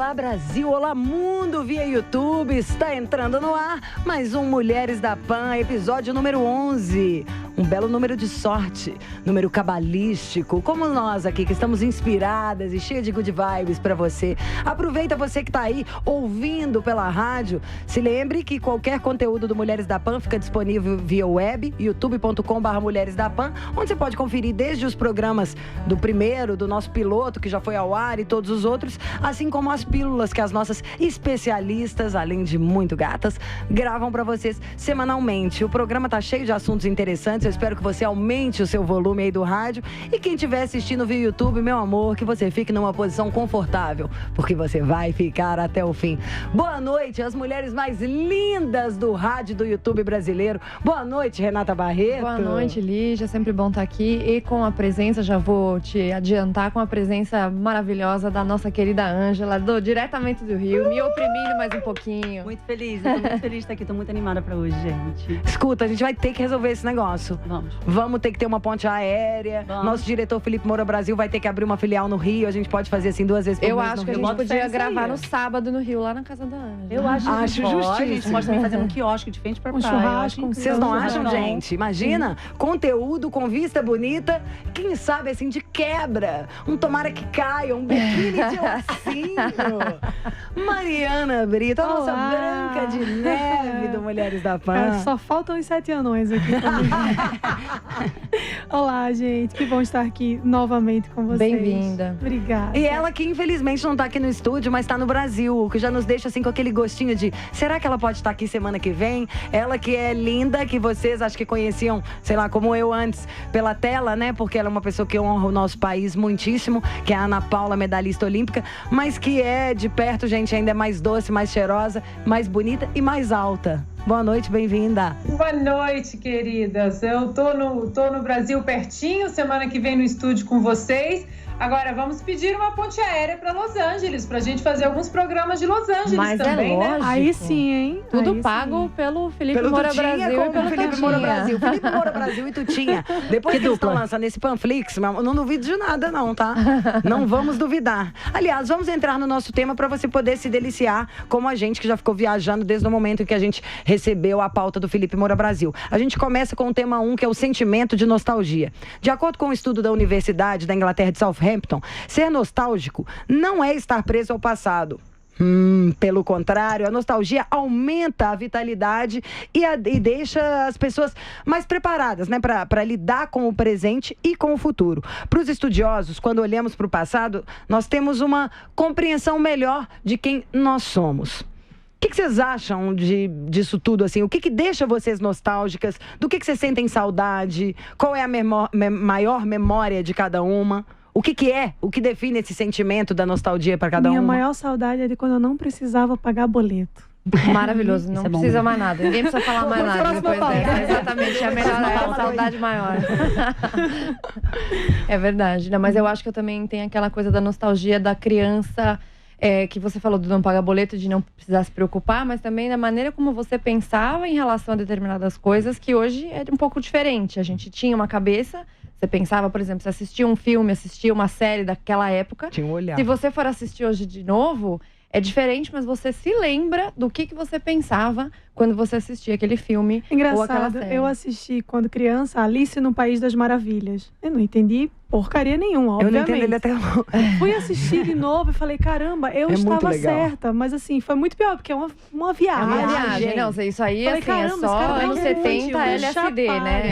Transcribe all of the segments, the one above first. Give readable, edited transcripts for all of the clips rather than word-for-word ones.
Olá Brasil, olá mundo via YouTube, está entrando no ar mais um Mulheres da Pan, episódio número 11. Um belo número de sorte, número cabalístico, como nós aqui que estamos inspiradas e cheias de good vibes para você. Aproveita você que está aí ouvindo pela rádio, se lembre que qualquer conteúdo do Mulheres da Pan fica disponível via web, youtube.com/mulheresdapan, onde você pode conferir desde os programas do primeiro, do nosso piloto que já foi ao ar e todos os outros, assim como as pílulas que as nossas especialistas, além de muito gatas, gravam para vocês semanalmente. O programa tá cheio de assuntos interessantes, eu espero que você aumente o seu volume aí do rádio. E quem estiver assistindo via YouTube, meu amor, que você fique numa posição confortável, porque você vai ficar até o fim. Boa noite, as mulheres mais lindas do rádio do YouTube brasileiro. Boa noite, Renata Barreto. Boa noite, Lígia, sempre bom estar aqui. E com a presença, já vou te adiantar, com a presença maravilhosa da nossa querida Ângela, diretamente do Rio, me oprimindo mais um pouquinho. Muito feliz, eu tô muito feliz de estar aqui, tô muito animada pra hoje, gente. Escuta, a gente vai ter que resolver esse negócio. Vamos ter que ter uma ponte aérea. Vamos. Nosso diretor Felipe Moura Brasil vai ter que abrir uma filial no Rio. A gente pode fazer assim 2 vezes por mês Eu no acho que a Rio. gente podia gravar no sábado no Rio, lá na casa da Ângela. Eu acho justíssimo. A gente pode também fazer um quiosque de frente pra praia. churrasco. Vocês não acham, gente? Imagina, conteúdo com vista bonita, quem sabe assim, de quebra. Um tomara que caia, um biquíni de lacinho. Mariana Brito, a nossa branca de neve do Mulheres da Pan. Só faltam os 7 anões aqui comigo. Olá, gente. Que bom estar aqui novamente com vocês. Bem-vinda. Obrigada. E ela que infelizmente não tá aqui no estúdio, mas tá no Brasil, o que já nos deixa assim com aquele gostinho de será que ela pode estar aqui semana que vem? Ela que é linda, que vocês acho que conheciam, sei lá, como eu antes, pela tela, né? Porque ela é uma pessoa que honra o nosso país muitíssimo, que é a Ana Paula, medalhista olímpica, mas que é de perto, gente, ainda é mais doce, mais cheirosa, mais bonita e mais alta. Boa noite, bem-vinda. Boa noite, queridas. Eu tô no Brasil pertinho, semana que vem no estúdio com vocês. Agora, vamos pedir uma ponte aérea para Los Angeles, pra gente fazer alguns programas de Los Angeles. Mas também, é né? lógico. Aí sim, hein? Tudo Aí pago sim. pelo Felipe Pelo Moura Tutinha Brasil e pelo Felipe Moura Brasil. Felipe Moura Brasil e Tutinha. Depois que eles estão lançando esse Panflix, eu não duvido de nada não, tá? Não vamos duvidar. Aliás, vamos entrar no nosso tema para você poder se deliciar como a gente que já ficou viajando desde o momento em que a gente recebeu a pauta do Felipe Moura Brasil. A gente começa com o tema 1, que é o sentimento de nostalgia. De acordo com um estudo da Universidade da Inglaterra de Southampton, ser nostálgico não é estar preso ao passado. Pelo contrário, a nostalgia aumenta a vitalidade e deixa as pessoas mais preparadas, né, para lidar com o presente e com o futuro. Para os estudiosos, quando olhamos para o passado, nós temos uma compreensão melhor de quem nós somos. O que vocês acham disso tudo, assim? O que deixa vocês nostálgicas? Do que vocês sentem saudade? Qual é a maior memória de cada uma? O que define esse sentimento da nostalgia para cada uma? Minha maior saudade é de quando eu não precisava pagar boleto. Maravilhoso, não precisa mais nada. Ninguém precisa falar mais nada depois dessa. Exatamente, é a melhor, é a saudade maior. É verdade, né? Mas eu acho que eu também tenho aquela coisa da nostalgia da criança, que você falou do não pagar boleto, de não precisar se preocupar, mas também da maneira como você pensava em relação a determinadas coisas, que hoje é um pouco diferente. A gente tinha uma cabeça, você pensava, por exemplo, você assistia um filme, assistia uma série daquela época. Tinha um olhar. Se você for assistir hoje de novo, é diferente, mas você se lembra do que você pensava quando você assistia aquele filme ou aquela Engraçado, série. eu assisti quando criança Alice no País das Maravilhas. Eu não entendi porcaria nenhuma, Eu obviamente. não entendo ele até hoje. Fui assistir de novo e falei, caramba, eu muito estava legal. certa. Mas assim, foi muito pior, porque é uma viagem. Uma viagem, não, isso aí Falei, assim, caramba, é esse só cara anos é muito 70 infantil, LSD, né?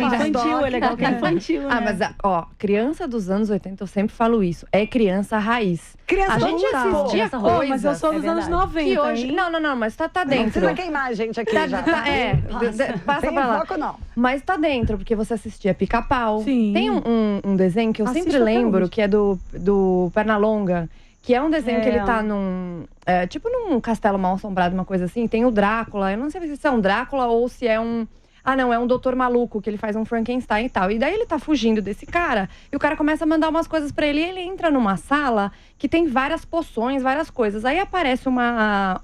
Infantil, é legal que é infantil, né? Mas, ó, criança dos anos 80, eu sempre falo isso, é criança raiz. Criança A gente total. assistia Criança coisas. Mas eu sou dos anos 90, que hoje, hein? não, mas tá Não dentro. precisa queimar a gente aqui já. Passa Sem pra lá. foco, não. Mas tá dentro, porque você assistia Pica-Pau. Sim. Tem um desenho que eu Assisto sempre até lembro, hoje. que é do Pernalonga. Que é um desenho que ele tá tipo num castelo mal assombrado, uma coisa assim. Tem o Drácula, eu não sei se é um Drácula ou se é um... Ah, não, é um doutor maluco, que ele faz um Frankenstein e tal. E daí ele tá fugindo desse cara, e o cara começa a mandar umas coisas pra ele, e ele entra numa sala que tem várias poções, várias coisas. Aí aparece uma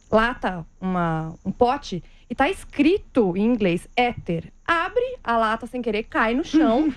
lata, um pote, e tá escrito em inglês, éter. abre a lata sem querer, cai no chão,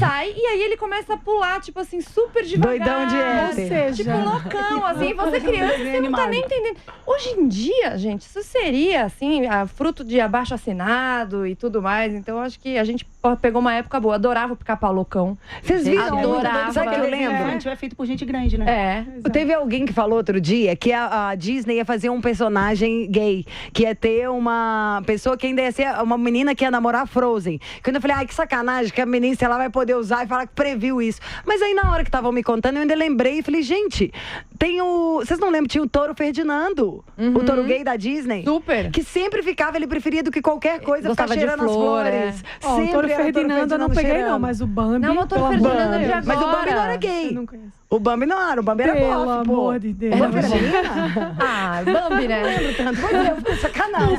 sai, e aí ele começa a pular, tipo assim, super devagar. Doidão de éter. Tipo, loucão, assim, você criança, você não tá nem entendendo. Hoje em dia, gente, isso seria, assim, fruto de abaixo-assinado e tudo mais. Então, acho que a gente pegou uma época boa. Adorava o Pica-Pau Loucão. Vocês viram? Adorava. Sabe o que eu lembro? É feito por gente grande, né? Teve alguém que falou outro dia que a Disney ia fazer um personagem gay, que ia ter uma pessoa que ainda ia ser uma menina que ia namorar Frozen. Quando eu falei, ai, que sacanagem, que a menina, se ela vai poder usar e falar que previu isso. Mas aí, na hora que estavam me contando, eu ainda lembrei e falei, gente, tem o... Vocês não lembram? Tinha o Touro Ferdinando, o touro gay da Disney. Super. Que sempre ficava, ele preferia do que qualquer coisa, Gostava ficar cheirando de as flor, flores. O Touro Ferdinando eu não peguei, cheirando. não, mas o Bambi. Não, o Touro pelo amor Ferdinando de é de Deus. agora. Mas o Bambi não era gay. Eu não conheço. O Bambi não era, o Bambi era Pelo bofe, pô. amor de Deus. O Bambi era menina? Ah, Bambi, né? Pois é, eu fico sacanagem.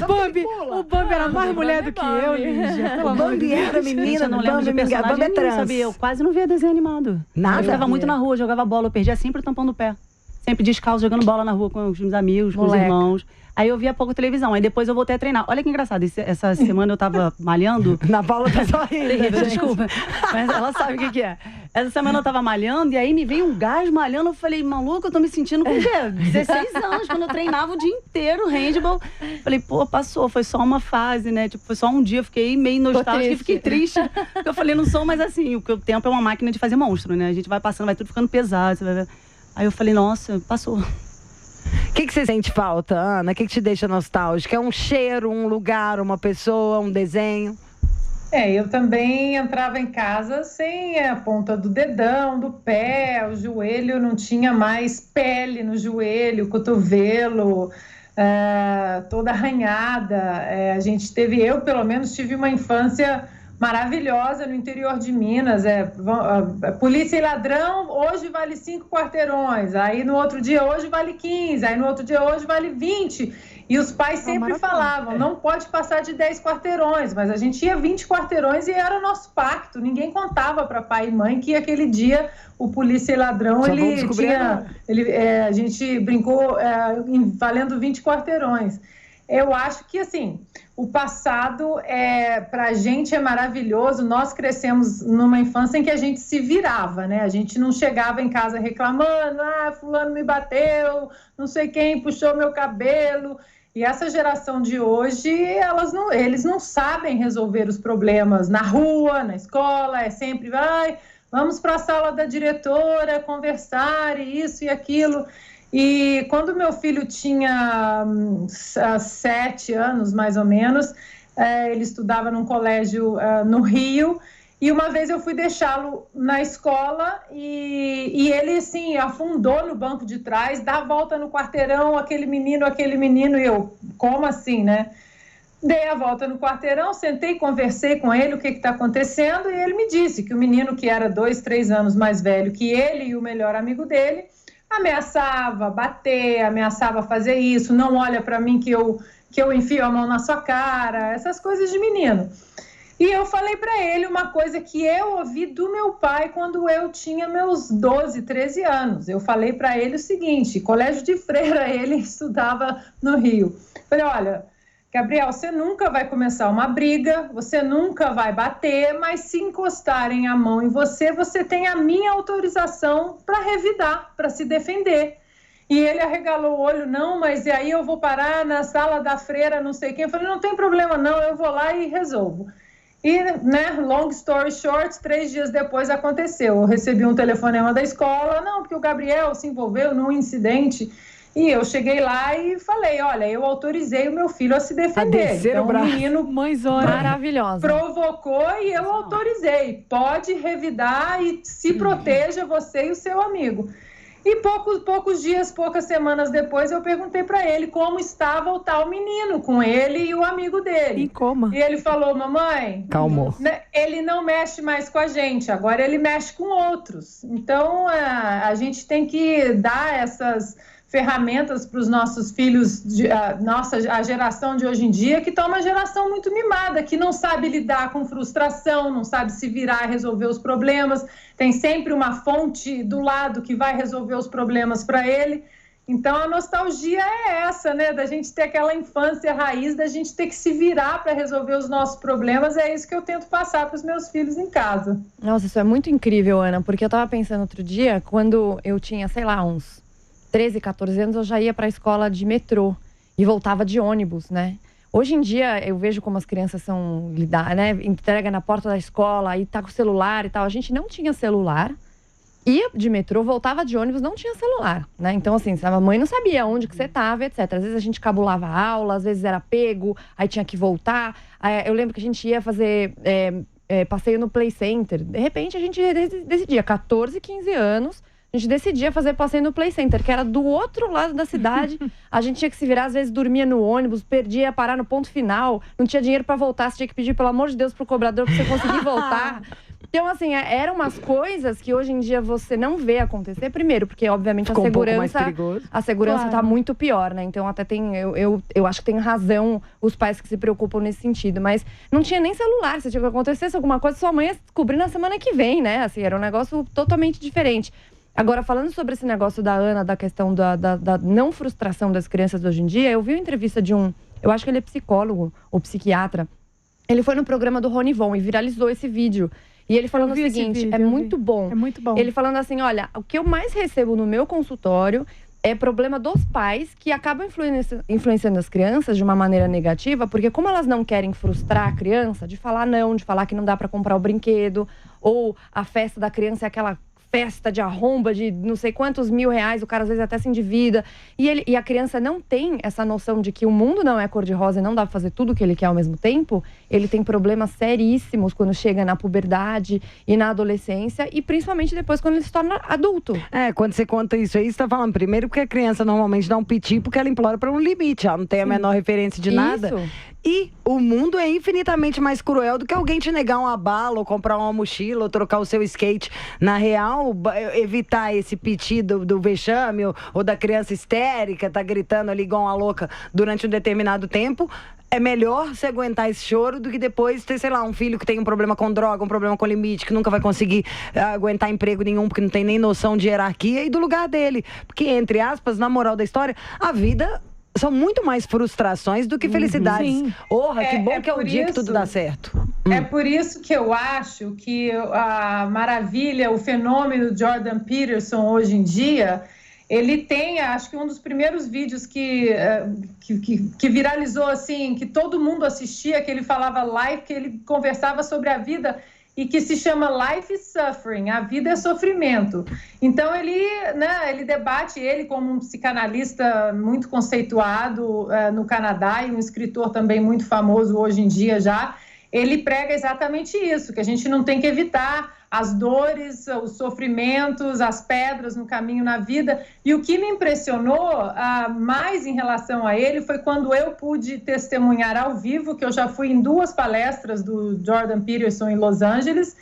O Bambi era mais mulher do que eu, Lígia. Pelo O amor de Bambi Deus. era menina, Eu não o lembro Bambi de personagem Bambi é nenhum, trans. sabia? Eu quase não via desenho animado. Nada? Eu ficava muito na rua, jogava bola, eu perdia sempre o tampão do pé. Sempre descalço, jogando bola na rua com os meus amigos, com os Moleque. irmãos. Aí eu via pouco televisão, aí depois eu voltei a treinar. Olha que engraçado, essa semana eu tava malhando. Na Paula tá só rindo. Terrível, gente. desculpa. Mas ela sabe o que é. Essa semana eu tava malhando e aí me veio um gás malhando. Eu falei, maluco, eu tô me sentindo com o quê? 16 anos, quando eu treinava o dia inteiro handball. Falei, pô, passou, foi só uma fase, né? Tipo, foi só um dia, eu fiquei meio nostálgica e fiquei triste. Porque eu falei, não sou mais assim, porque o tempo é uma máquina de fazer monstro, né? A gente vai passando, vai tudo ficando pesado. Você vai ver. Aí eu falei, nossa, passou. O que você sente falta, Ana? O que te deixa nostálgica? É um cheiro, um lugar, uma pessoa, um desenho? Eu também entrava em casa sem a ponta do dedão, do pé, o joelho não tinha mais pele no joelho, cotovelo, toda arranhada. Eu pelo menos tive uma infância maravilhosa no interior de Minas. Polícia e ladrão, hoje vale 5 quarteirões. Aí no outro dia, hoje vale 15. Aí no outro dia, hoje vale 20. E os pais sempre falavam, não pode passar de 10 quarteirões. Mas a gente ia 20 quarteirões e era o nosso pacto. Ninguém contava para pai e mãe que aquele dia o polícia e ladrão, a gente brincou valendo 20 quarteirões. Eu acho que, assim, o passado pra gente é maravilhoso. Nós crescemos numa infância em que a gente se virava, né? A gente não chegava em casa reclamando, fulano me bateu, não sei quem puxou meu cabelo. E essa geração de hoje, eles não sabem resolver os problemas na rua, na escola, sempre vamos para a sala da diretora conversar, e isso e aquilo. E quando meu filho tinha 7 anos, mais ou menos, ele estudava num colégio no Rio, e uma vez eu fui deixá-lo na escola e ele, assim, afundou no banco de trás, dá a volta no quarteirão, aquele menino, e eu, como assim, né? Dei a volta no quarteirão, sentei, conversei com ele, o que está acontecendo, e ele me disse que o menino, que era 2, 3 anos mais velho que ele e o melhor amigo dele, ameaçava bater, ameaçava fazer isso, não olha para mim que eu enfio a mão na sua cara, essas coisas de menino. E eu falei para ele uma coisa que eu ouvi do meu pai quando eu tinha meus 12, 13 anos. Eu falei para ele o seguinte, colégio de freira, ele estudava no Rio. Falei, olha, Gabriel, você nunca vai começar uma briga, você nunca vai bater, mas se encostarem a mão em você, você tem a minha autorização para revidar, para se defender. E ele arregalou o olho, não, mas e aí eu vou parar na sala da freira, não sei quem. Eu falei, não tem problema não, eu vou lá e resolvo. E, né, long story short, 3 dias depois aconteceu. Eu recebi um telefonema da escola, não, porque o Gabriel se envolveu num incidente. E eu cheguei lá e falei, olha, eu autorizei o meu filho a se defender. Então o menino maravilhosa provocou e eu autorizei. Pode revidar e se proteja você e o seu amigo. E poucos dias, poucas semanas depois, eu perguntei para ele como estava o tal menino, com ele e o amigo dele. Em coma. E ele falou, mamãe, calmou. Ele não mexe mais com a gente, agora ele mexe com outros. Então, a gente tem que dar essas ferramentas para os nossos filhos, a geração de hoje em dia, que está uma geração muito mimada, que não sabe lidar com frustração, não sabe se virar e resolver os problemas, tem sempre uma fonte do lado que vai resolver os problemas para ele. Então, a nostalgia é essa, né? Da gente ter aquela infância raiz, da gente ter que se virar para resolver os nossos problemas. É isso que eu tento passar para os meus filhos em casa. Nossa, isso é muito incrível, Ana, porque eu tava pensando outro dia, quando eu tinha, sei lá, uns 13, 14 anos, eu já ia para a escola de metrô e voltava de ônibus, né? Hoje em dia, eu vejo como as crianças são, né? Entrega na porta da escola, aí tá com o celular e tal. A gente não tinha celular. Ia de metrô, voltava de ônibus, não tinha celular, né? Então, assim, a mãe não sabia onde que você tava, etc. Às vezes a gente cabulava a aula, às vezes era pego, aí tinha que voltar. Eu lembro que a gente ia fazer passeio no Play Center. De repente, a gente decidia, 14, 15 anos, a gente decidia fazer passeio no Play Center, que era do outro lado da cidade. A gente tinha que se virar, às vezes dormia no ônibus, perdia, parar no ponto final, não tinha dinheiro pra voltar, você tinha que pedir, pelo amor de Deus, pro cobrador pra você conseguir voltar. Então, assim, eram umas coisas que hoje em dia você não vê acontecer. Primeiro, porque, obviamente, a segurança tá muito pior, né? Então, até tem... Eu acho que tem razão os pais que se preocupam nesse sentido. Mas não tinha nem celular. Se acontecesse alguma coisa, sua mãe ia descobrir na semana que vem, né? Assim, era um negócio totalmente diferente. Agora, falando sobre esse negócio da Ana, da questão da não frustração das crianças hoje em dia, eu vi uma entrevista de um... Eu acho que ele é psicólogo ou psiquiatra. Ele foi no programa do Rony Von e viralizou esse vídeo. E ele falando o seguinte, é muito bom. É muito bom. Ele falando assim, olha, o que eu mais recebo no meu consultório é problema dos pais que acabam influenciando as crianças de uma maneira negativa, porque como elas não querem frustrar a criança, de falar não, de falar que não dá pra comprar o brinquedo, ou a festa da criança é aquela festa de arromba de não sei quantos R$1.000, o cara às vezes até se endivida. E a criança não tem essa noção de que o mundo não é cor-de-rosa e não dá pra fazer tudo o que ele quer ao mesmo tempo. Ele tem problemas seríssimos quando chega na puberdade e na adolescência, e principalmente depois quando ele se torna adulto. Quando você conta isso aí, você tá falando primeiro porque a criança normalmente dá um piti porque ela implora pra um limite, ela não tem a menor referência de nada. E o mundo é infinitamente mais cruel do que alguém te negar uma bala, ou comprar uma mochila, ou trocar o seu skate. Na real, evitar esse piti do vexame, ou da criança histérica, tá gritando ali igual uma louca durante um determinado tempo. É melhor você aguentar esse choro do que depois ter, sei lá, um filho que tem um problema com droga, um problema com limite, que nunca vai conseguir aguentar emprego nenhum, porque não tem nem noção de hierarquia e do lugar dele. Porque, entre aspas, na moral da história, a vida... São muito mais frustrações do que felicidades. Sim. Porra, que bom que é o dia que tudo dá certo. É por isso que eu acho que a maravilha, o fenômeno Jordan Peterson hoje em dia, ele tem, acho que um dos primeiros vídeos que viralizou assim, que todo mundo assistia, que ele falava live, que ele conversava sobre a vida, e que se chama Life is Suffering, a vida é sofrimento. Então ele debate, ele como um psicanalista muito conceituado no Canadá e um escritor também muito famoso hoje em dia já, ele prega exatamente isso, que a gente não tem que evitar as dores, os sofrimentos, as pedras no caminho na vida. E o que me impressionou mais em relação a ele foi quando eu pude testemunhar ao vivo, que eu já fui em 2 palestras do Jordan Peterson em Los Angeles,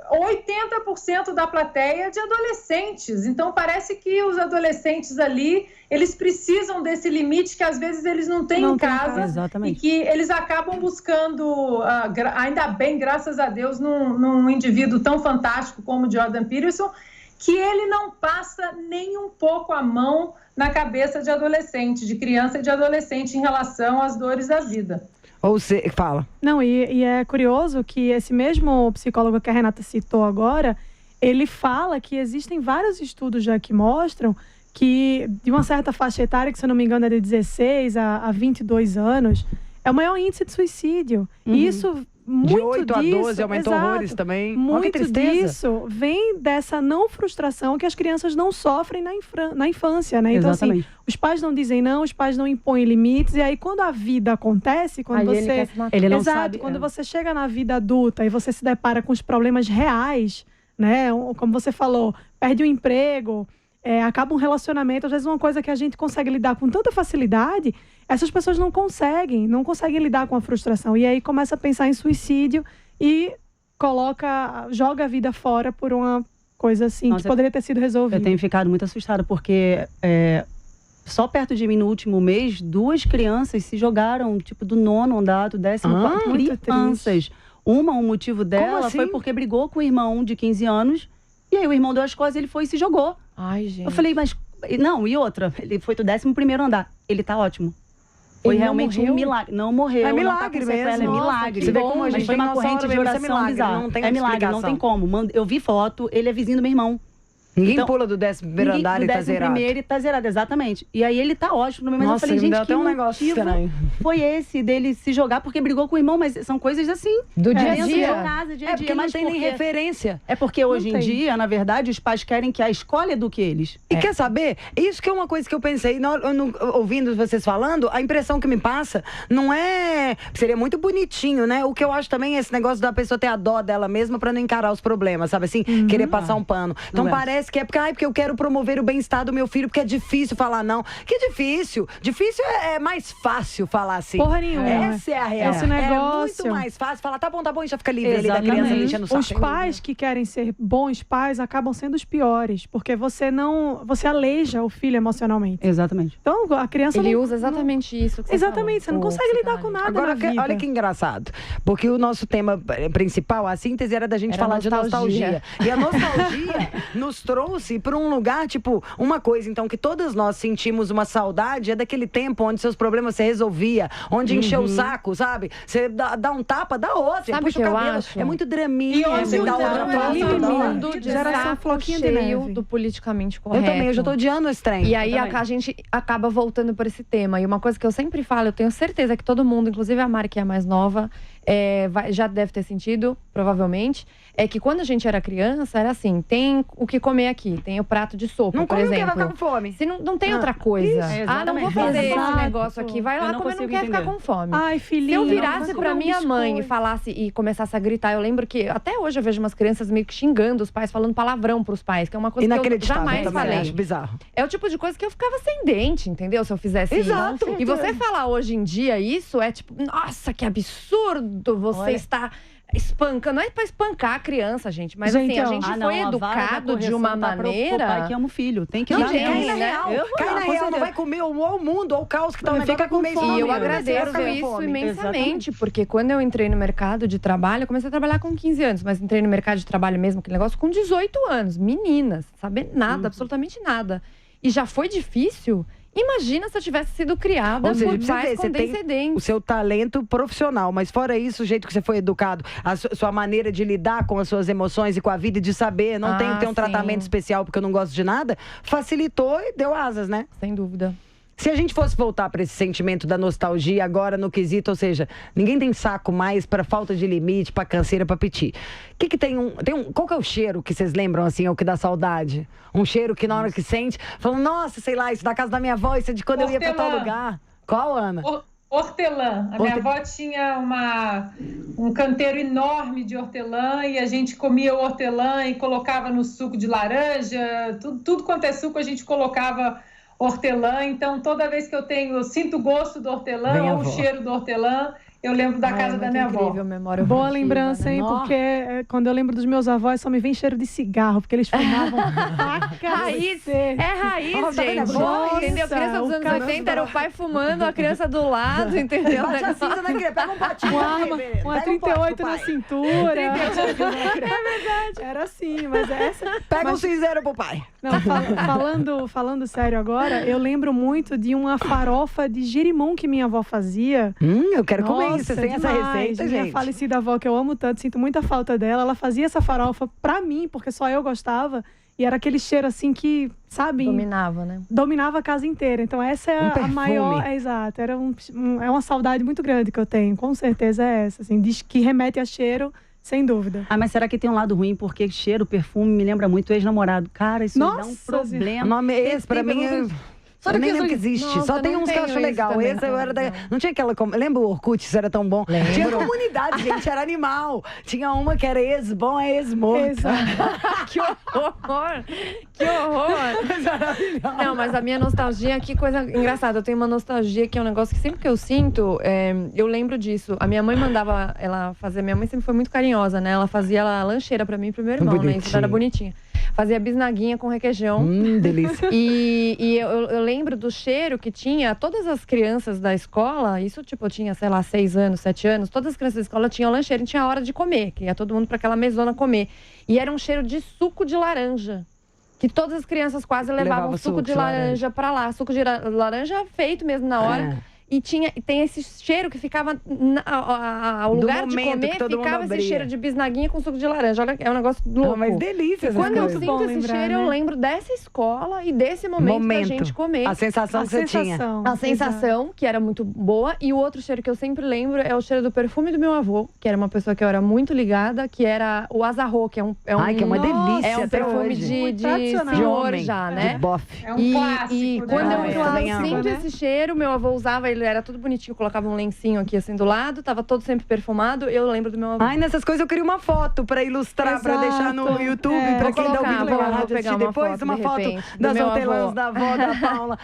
80% da plateia de adolescentes. Então, parece que os adolescentes ali, eles precisam desse limite que às vezes eles não têm em casa. Exatamente. E que eles acabam buscando, ainda bem, graças a Deus, num indivíduo tão fantástico como Jordan Peterson, que ele não passa nem um pouco a mão na cabeça de adolescente, de criança e de adolescente em relação às dores da vida. Ou você fala. Não, e é curioso que esse mesmo psicólogo que a Renata citou agora, ele fala que existem vários estudos já que mostram que de uma certa faixa etária, que se eu não me engano é de 16 a 22 anos, é o maior índice de suicídio. E isso, muito de 8 a 12 aumentou horrores também. Muito disso vem dessa não frustração que as crianças não sofrem na infância, né? Então, assim, os pais não dizem não, os pais não impõem limites, e aí quando a vida acontece, quando aí você... ele não Exato, sabe, quando você chega na vida adulta e você se depara com os problemas reais, né? Como você falou, perde o emprego, acaba um relacionamento, às vezes uma coisa que a gente consegue lidar com tanta facilidade, essas pessoas não conseguem lidar com a frustração. E aí começa a pensar em suicídio e joga a vida fora por uma coisa assim, que poderia ter sido resolvida. Eu tenho ficado muito assustada, porque só perto de mim no último mês, 2 crianças se jogaram, tipo, do 9º andar, do 14º, crianças. O motivo dela foi porque brigou com o irmão de 15 anos, e aí o irmão deu as costas, ele foi e se jogou. Ai, gente. Eu falei, mas Não, e outra, ele foi do 11º andar. Ele tá ótimo. Foi Ele não realmente morreu? um milagre. Não morreu. É não tá milagre com sequela, mesmo. É Nossa, milagre. que bom, a gente Mas foi tem uma nossa corrente hora de mesmo, isso é oração milagre, bizarra. não tem É outra milagre, não explicação. tem como. Eu vi foto, ele é vizinho do meu irmão. Ninguém Então, pula do 11º andar e tá zerado. primeiro e tá zerado, exatamente. E aí ele tá ótimo. Mas Nossa, eu falei, me deu gente, que até um negócio motivo estranho. foi esse dele se jogar porque brigou com o irmão? Mas são coisas assim. Do dia a dentro dia. da casa, dia a É dia. porque não Mas tem nem por quê? referência. É porque hoje em tem. dia, na verdade, os pais querem que a escola eduque eles. E quer saber? Isso que é uma coisa que eu pensei, ouvindo vocês falando, a impressão que me passa não é... Seria muito bonitinho, né? O que eu acho também é esse negócio da pessoa ter a dó dela mesma pra não encarar os problemas, sabe assim? Querer passar um pano. Então Não é. parece que é porque eu quero promover o bem-estar do meu filho, porque é difícil falar não. Que difícil? Difícil é mais fácil falar assim. Porra nenhuma. Essa é a real. Esse É negócio. muito mais fácil falar, tá bom, já fica livre ali da Exatamente. criança mexendo o saco. Os pais que querem ser bons pais acabam sendo os piores, porque você aleija o filho emocionalmente. Exatamente. Então a criança Ele não, usa exatamente isso que você exatamente, você não falou, consegue o lidar com nada Agora, na vida. olha que engraçado. Porque o nosso tema principal, a síntese era da gente Era falar de nostalgia. nostalgia. E a nostalgia nos trouxe para um lugar, tipo, uma coisa, então, que todas nós sentimos uma saudade, é daquele tempo onde seus problemas você resolvia, onde encheu o saco, sabe? Você dá um tapa, dá outro, Sabe puxa o que o eu cabelo. acho? É muito draminha. E hoje você o dá drama outra é tosse, lindo, dá outra. mundo de Geração saco floquinho de cheio neve. do politicamente Eu correto. também, eu já tô odiando esse trem. E aí a gente acaba voltando por esse tema. E uma coisa que eu sempre falo, eu tenho certeza que todo mundo, inclusive a Mari, que é a mais nova, já deve ter sentido, provavelmente, é que quando a gente era criança, era assim, tem o que comer aqui, tem o prato de sopa, Não por come porque exemplo. vai ficar com fome. Se não tem outra coisa. isso. Não vou Exatamente. fazer esse Exato. negócio aqui. Vai Eu lá não comer, não consigo quer ficar entender. com fome. Ai, Se filhinho. eu virasse não pra come minha mãe e biscoito. falasse e começasse a gritar, eu lembro que até hoje eu vejo umas crianças meio que xingando os pais, falando palavrão pros pais, que é uma coisa que eu Inacreditável jamais também, falei. acho bizarro. É o tipo de coisa que eu ficava sem dente, entendeu? Se eu fizesse Exato. isso. E você falar hoje em dia isso é tipo, nossa, que absurdo você está espancando. Não é pra espancar a criança, gente. Mas Gente, assim, a ó. gente foi educado de uma maneira. O pai que ama o filho. Tem que Não, dar gente, Cai tempo. na né? real, Eu- cai na com real, não certeza. vai comer ou o mundo ou o caos que tá o Fica negócio com comer fome. E eu Fome, agradeço Você vai isso com fome. imensamente, Exatamente. porque quando eu entrei no mercado de trabalho, eu comecei a trabalhar com 15 anos, mas entrei no mercado de trabalho mesmo, aquele negócio, com 18 anos. Meninas, saber nada, absolutamente nada. E já foi difícil. Imagina se eu tivesse sido criada Ou seja, por pra você pais ver, com você tem descendentes. o seu talento profissional, mas fora isso, o jeito que você foi educado, a sua maneira de lidar com as suas emoções e com a vida, e de saber, não tenho que ter um sim. tratamento especial porque eu não gosto de nada, facilitou e deu asas, né? Sem dúvida. Se a gente fosse voltar para esse sentimento da nostalgia agora no quesito, ou seja, ninguém tem saco mais para falta de limite, para canseira, para piti. Que tem qual que é o cheiro que vocês lembram assim, é o que dá saudade? Um cheiro que na hora que sente, falam, nossa, sei lá, isso da casa da minha avó, isso é de quando eu ia para tal Hortelã. lugar. Qual, Ana? Hortelã. A minha avó tinha um canteiro enorme de hortelã e a gente comia o hortelã e colocava no suco de laranja, tudo quanto é suco a gente colocava hortelã. Então, toda vez que eu sinto o gosto do hortelã Vem a ou o avó. cheiro do hortelã, eu lembro da casa da minha avó. Incrível, memória Boa afetiva, lembrança, né? hein? Nossa. Porque quando eu lembro dos meus avós, só me vem cheiro de cigarro, porque eles fumavam Raiz, é raiz, Nossa, tá vendo? gente. Nossa, Entendeu? Criança dos o anos cara- 80 era o pai fumando, a criança do lado, entendeu? Bate a cinza na igreja, pega um potinho. Uma vai, arma, bebê. uma Pega um 38 pote pro na pai. cintura. É verdade. Era assim, mas essa... Pega um mas- cinzeiro pro pai. Não, falando sério agora, eu lembro muito de uma farofa de girimum que minha avó fazia. Eu quero comer Nossa, isso. Você tem essa demais. receita, Minha gente? falecida avó, que eu amo tanto, sinto muita falta dela, ela fazia essa farofa pra mim, porque só eu gostava. E era aquele cheiro assim que, sabe, Dominava, né? dominava a casa inteira. Então essa é Um a perfume. maior... exato, era é uma saudade muito grande que eu tenho. Com certeza é essa, assim, diz que remete a cheiro, sem dúvida. Ah, mas será que tem um lado ruim? Porque cheiro, perfume, me lembra muito o ex-namorado. Cara, isso me dá um Nossa, O problema. nome é esse, pra mim, eu nem lembro que existe. Nossa, Só tem não uns que eu tenho acho isso legal. também, Esse eu era da... não. Não tinha aquela... Lembra o Orkut? Isso era tão bom. Lembro. Tinha comunidade, gente. Era animal. Tinha uma que era ex-bom, é ex-morto. Exato. Que horror! Que horror! Não, mas a minha nostalgia, que coisa engraçada. Eu tenho uma nostalgia que é um negócio que sempre que eu sinto, eu lembro disso. A minha mãe mandava ela fazer. Minha mãe sempre foi muito carinhosa, né? Ela fazia a lancheira pra mim e pro meu irmão, né? Isso era bonitinha. Fazia bisnaguinha com requeijão. Delícia. E eu lembro do cheiro que tinha. Todas as crianças da escola, isso tipo, eu tinha, sei lá, 6 anos, 7 anos. Todas as crianças da escola tinham lancheira e tinha hora de comer. Que ia todo mundo pra aquela mesona comer. E era um cheiro de suco de laranja. que todas as crianças quase levavam suco de laranja pra lá. Suco de laranja feito mesmo na hora. E tem esse cheiro que ficava ao lugar de comer, ficava esse cheiro de bisnaguinha com suco de laranja. Olha, é um negócio louco. Mas delícia. Quando eu sinto esse cheiro, eu lembro dessa escola e desse momento da gente comer. A sensação que você tinha. A sensação, que era muito boa. E o outro cheiro que eu sempre lembro é o cheiro do perfume do meu avô, que era uma pessoa que eu era muito ligada, que era o Azarro, que é um Ai, que é uma delícia. É um perfume de senhor já, né? De bofe. É um clássico. E quando eu sinto né? esse cheiro, meu avô usava, ele era tudo bonitinho, colocava um lencinho aqui assim do lado, tava todo sempre perfumado, eu lembro do meu avô. Ai, nessas coisas eu queria uma foto pra ilustrar, pra deixar no YouTube, pra quem dá o vídeo na rádio assistir depois, uma foto das hortelãs da avó, da Paula,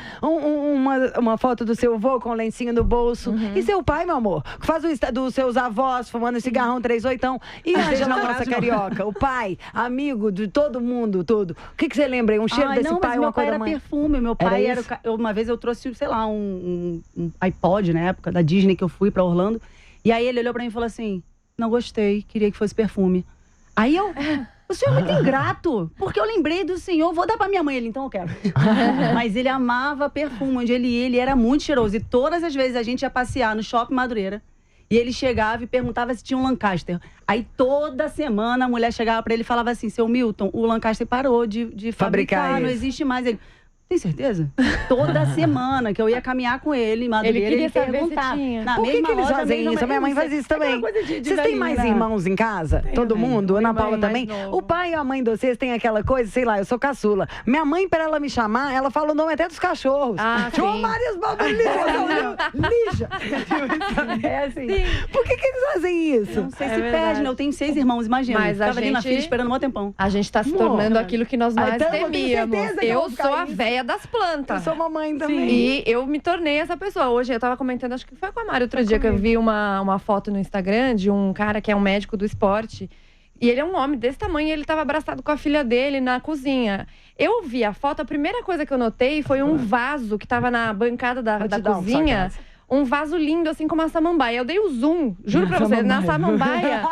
uma foto do seu avô com o lencinho no bolso. E seu pai, meu amor, que faz dos seus avós fumando cigarrão 38. E a Angela, nossa carioca, o pai, amigo de todo mundo, tudo. O que você lembra aí? Um cheiro desse pai, uma coisa da mãe? Meu pai era perfume, meu pai era uma vez eu trouxe, sei lá, um iPod na época da Disney que eu fui pra Orlando. E aí ele olhou pra mim e falou assim: não gostei, queria que fosse perfume. Aí o senhor é muito ingrato, porque eu lembrei do senhor, vou dar pra minha mãe. Ele, então eu quero. Mas ele amava perfume, onde ele era muito cheiroso. E todas as vezes a gente ia passear no Shopping Madureira, e ele chegava e perguntava se tinha um Lancaster. Aí toda semana a mulher chegava pra ele e falava assim: seu Milton, o Lancaster parou de fabricar, não existe mais. Ele: tem certeza? Toda semana que eu ia caminhar com ele em Madureira, ele perguntava. Por que eles fazem isso? A minha mãe faz isso também. Vocês têm mais irmãos em casa? Todo mundo? Ana Paula também? O pai e a mãe de vocês têm aquela coisa, sei lá, eu sou caçula. Minha mãe, para ela me chamar, ela fala o nome até dos cachorros. João Marias Lija. É assim. Por que eles fazem isso? Não sei se perde, né? Eu tenho 6 irmãos, imagina. Mas ficava ali na fila esperando um bom tempão. A gente tá se tornando aquilo que nós mais temíamos. Eu sou a véia das plantas. Eu sou mamãe também. E eu me tornei essa pessoa. Hoje eu tava comentando, acho que foi com a Mari outro dia, que eu vi uma foto no Instagram de um cara que é um médico do esporte. E ele é um homem desse tamanho e ele tava abraçado com a filha dele na cozinha. Eu vi a foto, a primeira coisa que eu notei foi um vaso que tava na bancada da cozinha. Um vaso lindo, assim, com uma samambaia. Eu dei o zoom, juro pra você, na samambaia.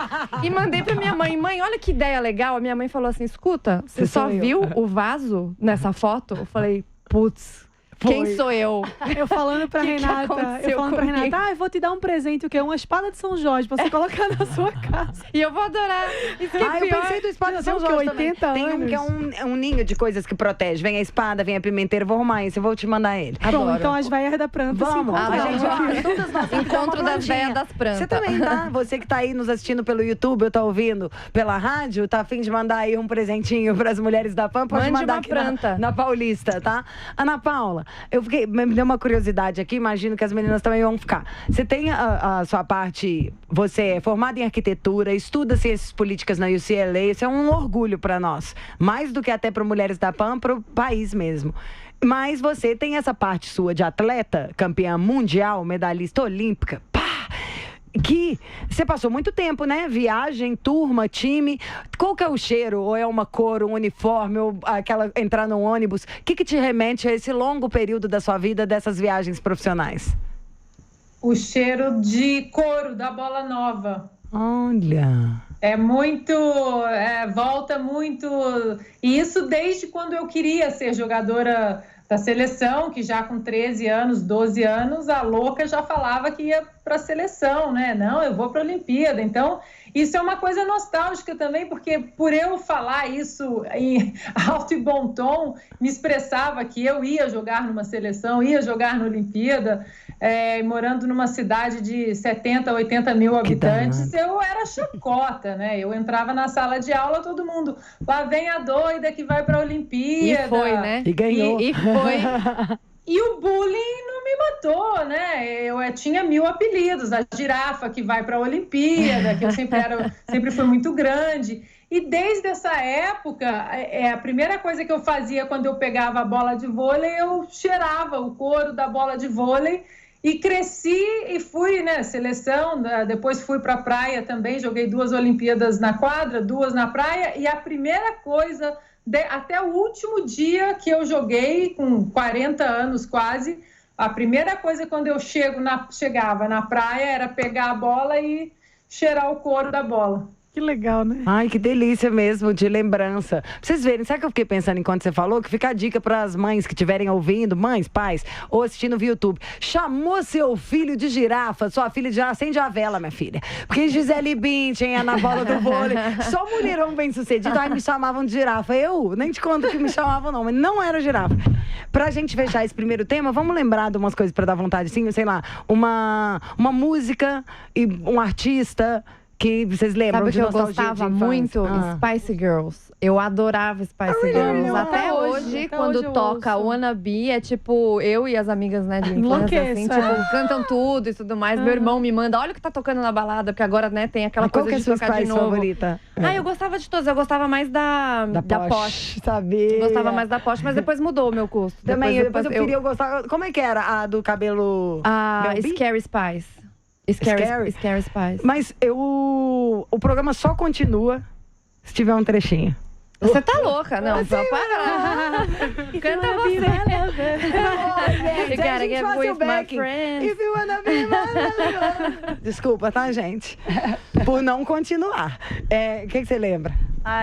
E mandei pra minha mãe. Mãe, olha que ideia legal. A minha mãe falou assim: escuta, você só viu o vaso nessa foto? Eu falei: putz, quem sou eu? Eu falando pra Renata, eu vou te dar um presente, o quê? Uma espada de São Jorge, pra você colocar na sua casa. E eu vou adorar. Isso que é eu pensei do espada de São Jorge também. Tem um que é um ninho de coisas que protege. Vem a espada, vem a pimenteira, vou arrumar esse, eu vou te mandar ele. Bom, então as veias da planta vamos. Encontro das veias das plantas. Você também, tá? Você que tá aí nos assistindo pelo YouTube ou tá ouvindo pela rádio, tá a fim de mandar aí um presentinho pras mulheres da PAN, pode mandar aqui na Paulista, tá? Ana Paula, me deu uma curiosidade aqui, imagino que as meninas também vão ficar. Você tem a sua parte, você é formada em arquitetura, estuda ciências políticas na UCLA, isso é um orgulho para nós. Mais do que até para mulheres da PAN, para o país mesmo. Mas você tem essa parte sua de atleta, campeã mundial, medalhista olímpica, que você passou muito tempo, né? Viagem, turma, time. Qual que é o cheiro? Ou é uma cor, um uniforme, ou aquela entrar no ônibus? O que te remete a esse longo período da sua vida, dessas viagens profissionais? O cheiro de couro da bola nova. Olha! É muito, volta muito. E isso desde quando eu queria ser jogadora da seleção, que já com 13 anos, 12 anos, a louca já falava que ia para a seleção, né? Não, eu vou para a Olimpíada. Então, isso é uma coisa nostálgica também, porque por eu falar isso em alto e bom tom, me expressava que eu ia jogar numa seleção, ia jogar na Olimpíada, morando numa cidade de 70, 80 mil habitantes, eu era chacota, né? Eu entrava na sala de aula, todo mundo, lá vem a doida que vai para a Olimpíada. E foi, né? E ganhou. E foi. E o bullying não me matou, né? Eu tinha 1000 apelidos. A girafa que vai para a Olimpíada, que eu sempre fui muito grande. E desde essa época, a primeira coisa que eu fazia quando eu pegava a bola de vôlei, eu cheirava o couro da bola de vôlei. E cresci e fui, né, seleção, depois fui para a praia também, joguei 2 Olimpíadas na quadra, 2 na praia. E a primeira coisa... até o último dia que eu joguei, com 40 anos quase, a primeira coisa quando eu chegava na praia era pegar a bola e cheirar o couro da bola. Que legal, né? Ai, que delícia mesmo, de lembrança. Pra vocês verem, sabe o que eu fiquei pensando enquanto você falou? Que fica a dica para as mães que estiverem ouvindo, mães, pais, ou assistindo via YouTube. Chamou seu filho de girafa, sua filha de girafa, acende a vela, minha filha. Porque Gisele Bündchen, Ana Paula do vôlei, só mulherão bem sucedido, ai, me chamavam de girafa. Eu nem te conto que me chamavam não, mas não era girafa. Pra gente fechar esse primeiro tema, vamos lembrar de umas coisas pra dar vontade, assim, sei lá, uma música e um artista... Que vocês lembram? Sabe de que eu nostalgia gostava de infância? muito? Spice Girls. Eu adorava Spice Girls. Até hoje, quando toca Wannabe, é tipo, eu e as amigas, né, de infância, assim, tipo, cantam tudo e tudo mais. Meu irmão me manda, olha o que tá tocando na balada, porque agora, né, tem aquela coisa de tocar de novo. Favorita? Eu gostava de todas. Eu gostava mais da Posh. Sabia. Gostava mais da Posh, mas depois mudou o meu gosto. Também, depois eu gostava... Como é que era a do cabelo... A Scary Spice. Scary Spice. Mas o programa só continua se tiver um trechinho. Você tá louca? Não, pra parar. Canta você. You gotta get with my friends. If you wanna be my... Desculpa, tá, gente? Por não continuar. O que você lembra?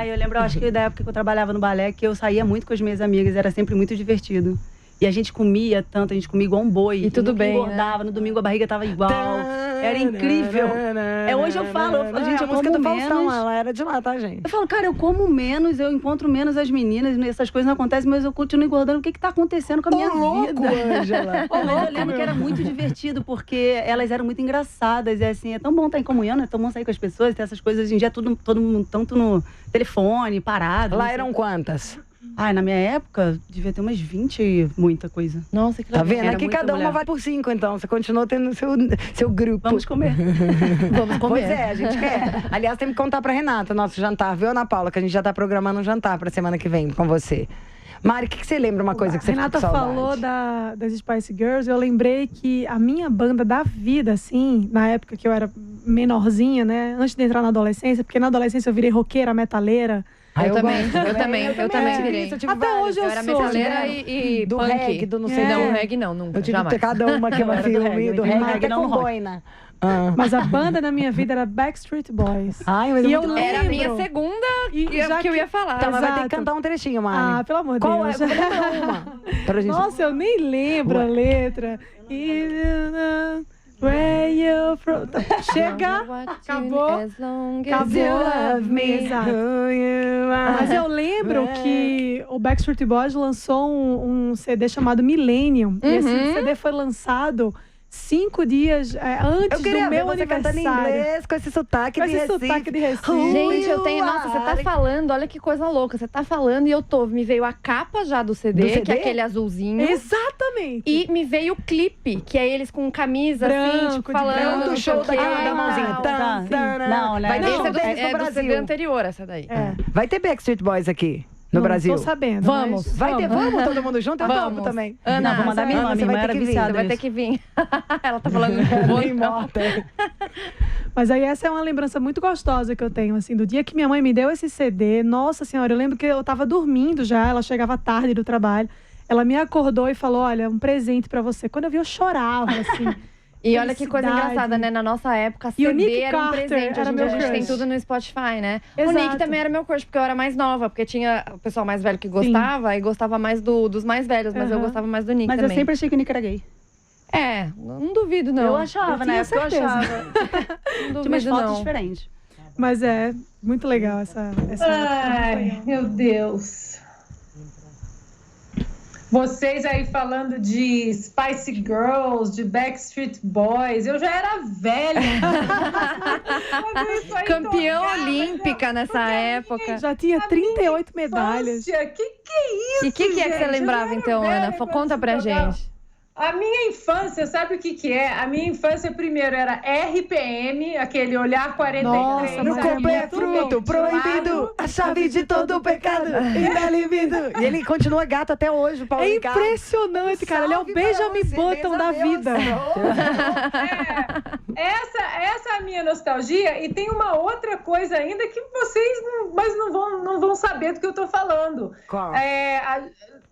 Eu lembro, acho que da época que eu trabalhava no balé, que eu saía muito com as minhas amigas, era sempre muito divertido. E a gente comia tanto, a gente comia igual um boi. E tudo bem, engordava, né? No domingo a barriga tava igual. Era incrível. Hoje eu falo, gente, eu como menos. Ela era de lá, tá, gente? Eu falo, cara, eu como menos, eu encontro menos as meninas, essas coisas não acontecem, mas eu continuo engordando. O que tá acontecendo com a minha vida? Ângela. Mas eu lembro que era muito divertido, porque elas eram muito engraçadas. E assim, é tão bom estar em comunhão, é tão bom sair com as pessoas, ter essas coisas. Hoje em dia, todo mundo tanto no telefone, parado. Lá eram quantas? Na minha época, devia ter umas 20 e muita coisa. Nossa, que legal. Tá vendo? Aqui cada uma vai por 5, então. Você continua tendo seu grupo. Vamos comer. Vamos comer. Pois é, a gente quer. Aliás, tem que contar pra Renata nosso jantar, viu, Ana Paula? Que a gente já tá programando um jantar pra semana que vem com você. Mari, o que você lembra uma coisa que você Renata ficou com falou das Spice Girls, eu lembrei que a minha banda da vida, assim, na época que eu era menorzinha, né? Antes de entrar na adolescência, porque na adolescência eu virei roqueira, metaleira. Eu também virei. Até hoje eu era sou, metaleira né? e do punk. reggae, do não sei Não, reggae não, nunca, eu tive jamais. cada uma que é uma filme do reggae, até com boina. Mas a banda da minha vida era Backstreet Boys. Ai, mas e eu lembro. Era a minha segunda que eu ia falar. Então, mas vai ter que cantar um trechinho, Mari. Pelo amor de Qual Deus. é? Uma. Pra gente... Nossa, eu nem lembro a letra. Where you from? Chega, acabou. Exato. Mas eu lembro que o Backstreet Boys lançou um CD chamado Millennium. E esse CD foi lançado 5 dias antes do meu aniversário. Cantando em inglês, com esse sotaque de Recife. Gente, eu tenho... Nossa, você tá falando, olha que coisa louca. Você tá falando e me veio a capa já do CD, que é aquele azulzinho. Exatamente. E me veio o clipe, que é eles com camisa, branco, assim, tipo, falando do show da mãozinha. Não, né? Vai ter show do CD anterior, essa daí. Vai ter Backstreet Boys aqui. No Brasil. Tô sabendo. Vamos. Vamos todo mundo junto? Eu topo também. Ana, vou mandar minha irmã era viciada. Você vai ter que vir. Ela tá falando bem morta. Mas aí essa é uma lembrança muito gostosa que eu tenho, assim, do dia que minha mãe me deu esse CD. Nossa Senhora, eu lembro que eu tava dormindo já, ela chegava tarde do trabalho. Ela me acordou e falou, olha, um presente pra você. Quando eu vi, eu chorava, assim. E olha que coisa engraçada, né? Na nossa época, CD era um presente. Hoje em dia a gente tem tudo no Spotify, né? Exato. O Nick também era meu crush, porque eu era mais nova. Porque tinha o pessoal mais velho que gostava. E gostava mais dos mais velhos. Mas eu gostava mais do Nick também. Mas eu sempre achei que o Nick era gay. Não duvido, não. Eu achava, né? Eu achava. Não duvido, tinha umas fotos não. diferentes. Mas é muito legal essa Ai, meu Deus. Vocês aí falando de Spice Girls, de Backstreet Boys, eu já era velha. Campeã olímpica nessa época. Já tinha 38 medalhas. Que é isso, E o que é que você lembrava então, Ana? Conta pra gente. A minha infância, sabe o que é? A minha infância primeiro era RPM, aquele Olhar 43. Nossa, no corpo é fruto proibido, a chave de todo o pecado, libido. E ele continua gato até hoje, o Paulo Ricardo. Impressionante, cara. Ele é o Benjamin Button da vida. Essa é a minha nostalgia. E tem uma outra coisa ainda que vocês não vão saber do que eu tô falando. Qual?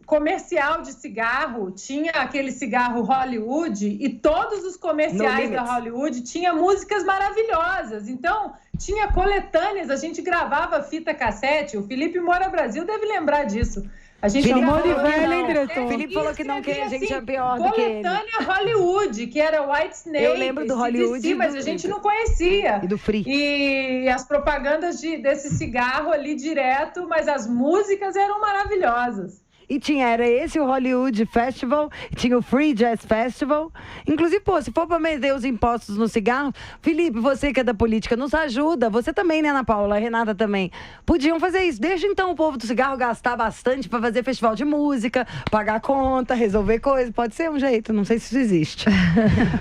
Comercial de cigarro, tinha aquele cigarro cigarro Hollywood e todos os comerciais da Hollywood tinham músicas maravilhosas. Então, tinha coletâneas, a gente gravava fita cassete. O Felipe Moura Brasil deve lembrar disso. A gente chamou de velho, hein, diretor? Felipe falou que não, que a gente é pior do que ele. Coletânea Hollywood, que era White Snake. Eu lembro do Hollywood. CDC, mas a gente não conhecia. E do Free. E as propagandas desse cigarro ali direto, mas as músicas eram maravilhosas. E era esse o Hollywood Festival, tinha o Free Jazz Festival. Inclusive, pô, se for pra meter os impostos no cigarro, Felipe, você que é da política, nos ajuda. Você também, né, Ana Paula? A Renata também. Podiam fazer isso. Deixa, então, o povo do cigarro gastar bastante pra fazer festival de música, pagar conta, resolver coisas. Pode ser um jeito, não sei se isso existe.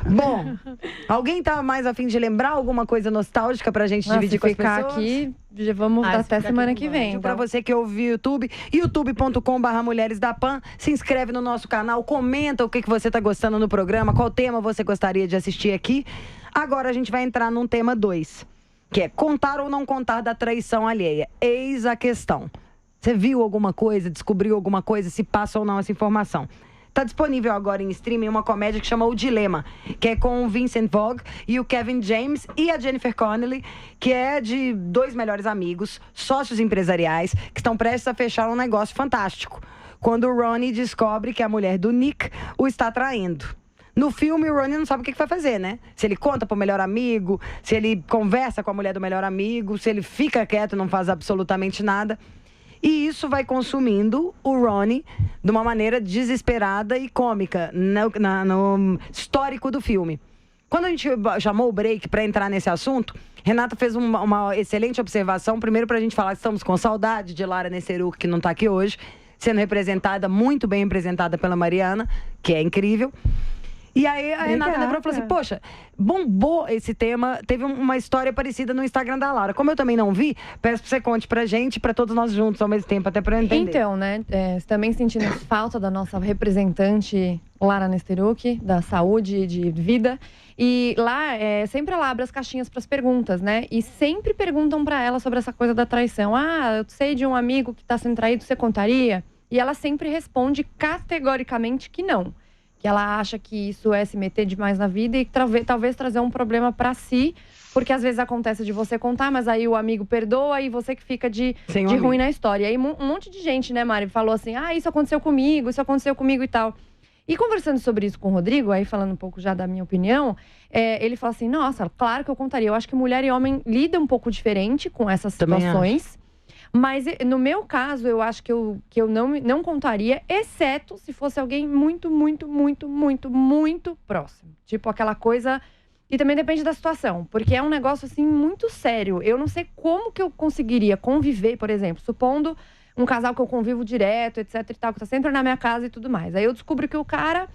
Bom, alguém tá mais a fim de lembrar alguma coisa nostálgica pra gente dividir com as pessoas? Aqui, vamos até semana que vem. Então. Pra você que ouve o YouTube, youtube.com/Mulheres da Pan, se inscreve no nosso canal, comenta o que você tá gostando no programa, qual tema você gostaria de assistir aqui. Agora a gente vai entrar num tema 2, que é contar ou não contar da traição alheia. Eis a questão. Você viu alguma coisa, descobriu alguma coisa, se passa ou não essa informação? Tá disponível agora em streaming uma comédia que chama O Dilema, que é com o Vincent Vaughn e o Kevin James e a Jennifer Connelly, que é de 2 melhores amigos, sócios empresariais, que estão prestes a fechar um negócio fantástico, quando o Ronnie descobre que a mulher do Nick o está traindo. No filme, o Ronnie não sabe o que vai fazer, né? Se ele conta pro melhor amigo, se ele conversa com a mulher do melhor amigo, se ele fica quieto e não faz absolutamente nada. E isso vai consumindo o Ronnie de uma maneira desesperada e cômica no histórico do filme. Quando a gente chamou o break para entrar nesse assunto, Renata fez uma excelente observação. Primeiro, para a gente falar que estamos com saudade de Lara Nesseruc, que não está aqui hoje, sendo representada, muito bem representada pela Mariana, que é incrível. E aí a Renata lembrou e falou assim, poxa, bombou esse tema, teve uma história parecida no Instagram da Lara. Como eu também não vi, peço que você conte pra gente, pra todos nós juntos ao mesmo tempo, até pra eu entender. Então, né, também sentindo falta da nossa representante Lara Nesseruc, da saúde e de vida. E lá, sempre ela abre as caixinhas pras perguntas, né? E sempre perguntam pra ela sobre essa coisa da traição. Ah, eu sei de um amigo que tá sendo traído, você contaria? E ela sempre responde categoricamente que não. Que ela acha que isso é se meter demais na vida e talvez trazer um problema pra si, porque às vezes acontece de você contar, mas aí o amigo perdoa e você que fica de ruim na história. E aí um monte de gente, né, Mari, falou assim, isso aconteceu comigo e tal. E conversando sobre isso com o Rodrigo, aí falando um pouco já da minha opinião, ele fala assim, nossa, claro que eu contaria. Eu acho que mulher e homem lidam um pouco diferente com essas situações. Mas, no meu caso, eu acho que eu não contaria, exceto se fosse alguém muito, muito, muito, muito, muito próximo. Tipo, aquela coisa... E também depende da situação, porque é um negócio, assim, muito sério. Eu não sei como que eu conseguiria conviver, por exemplo, supondo um casal que eu convivo direto, etc e tal, que tá sempre na minha casa e tudo mais. Aí eu descubro que o cara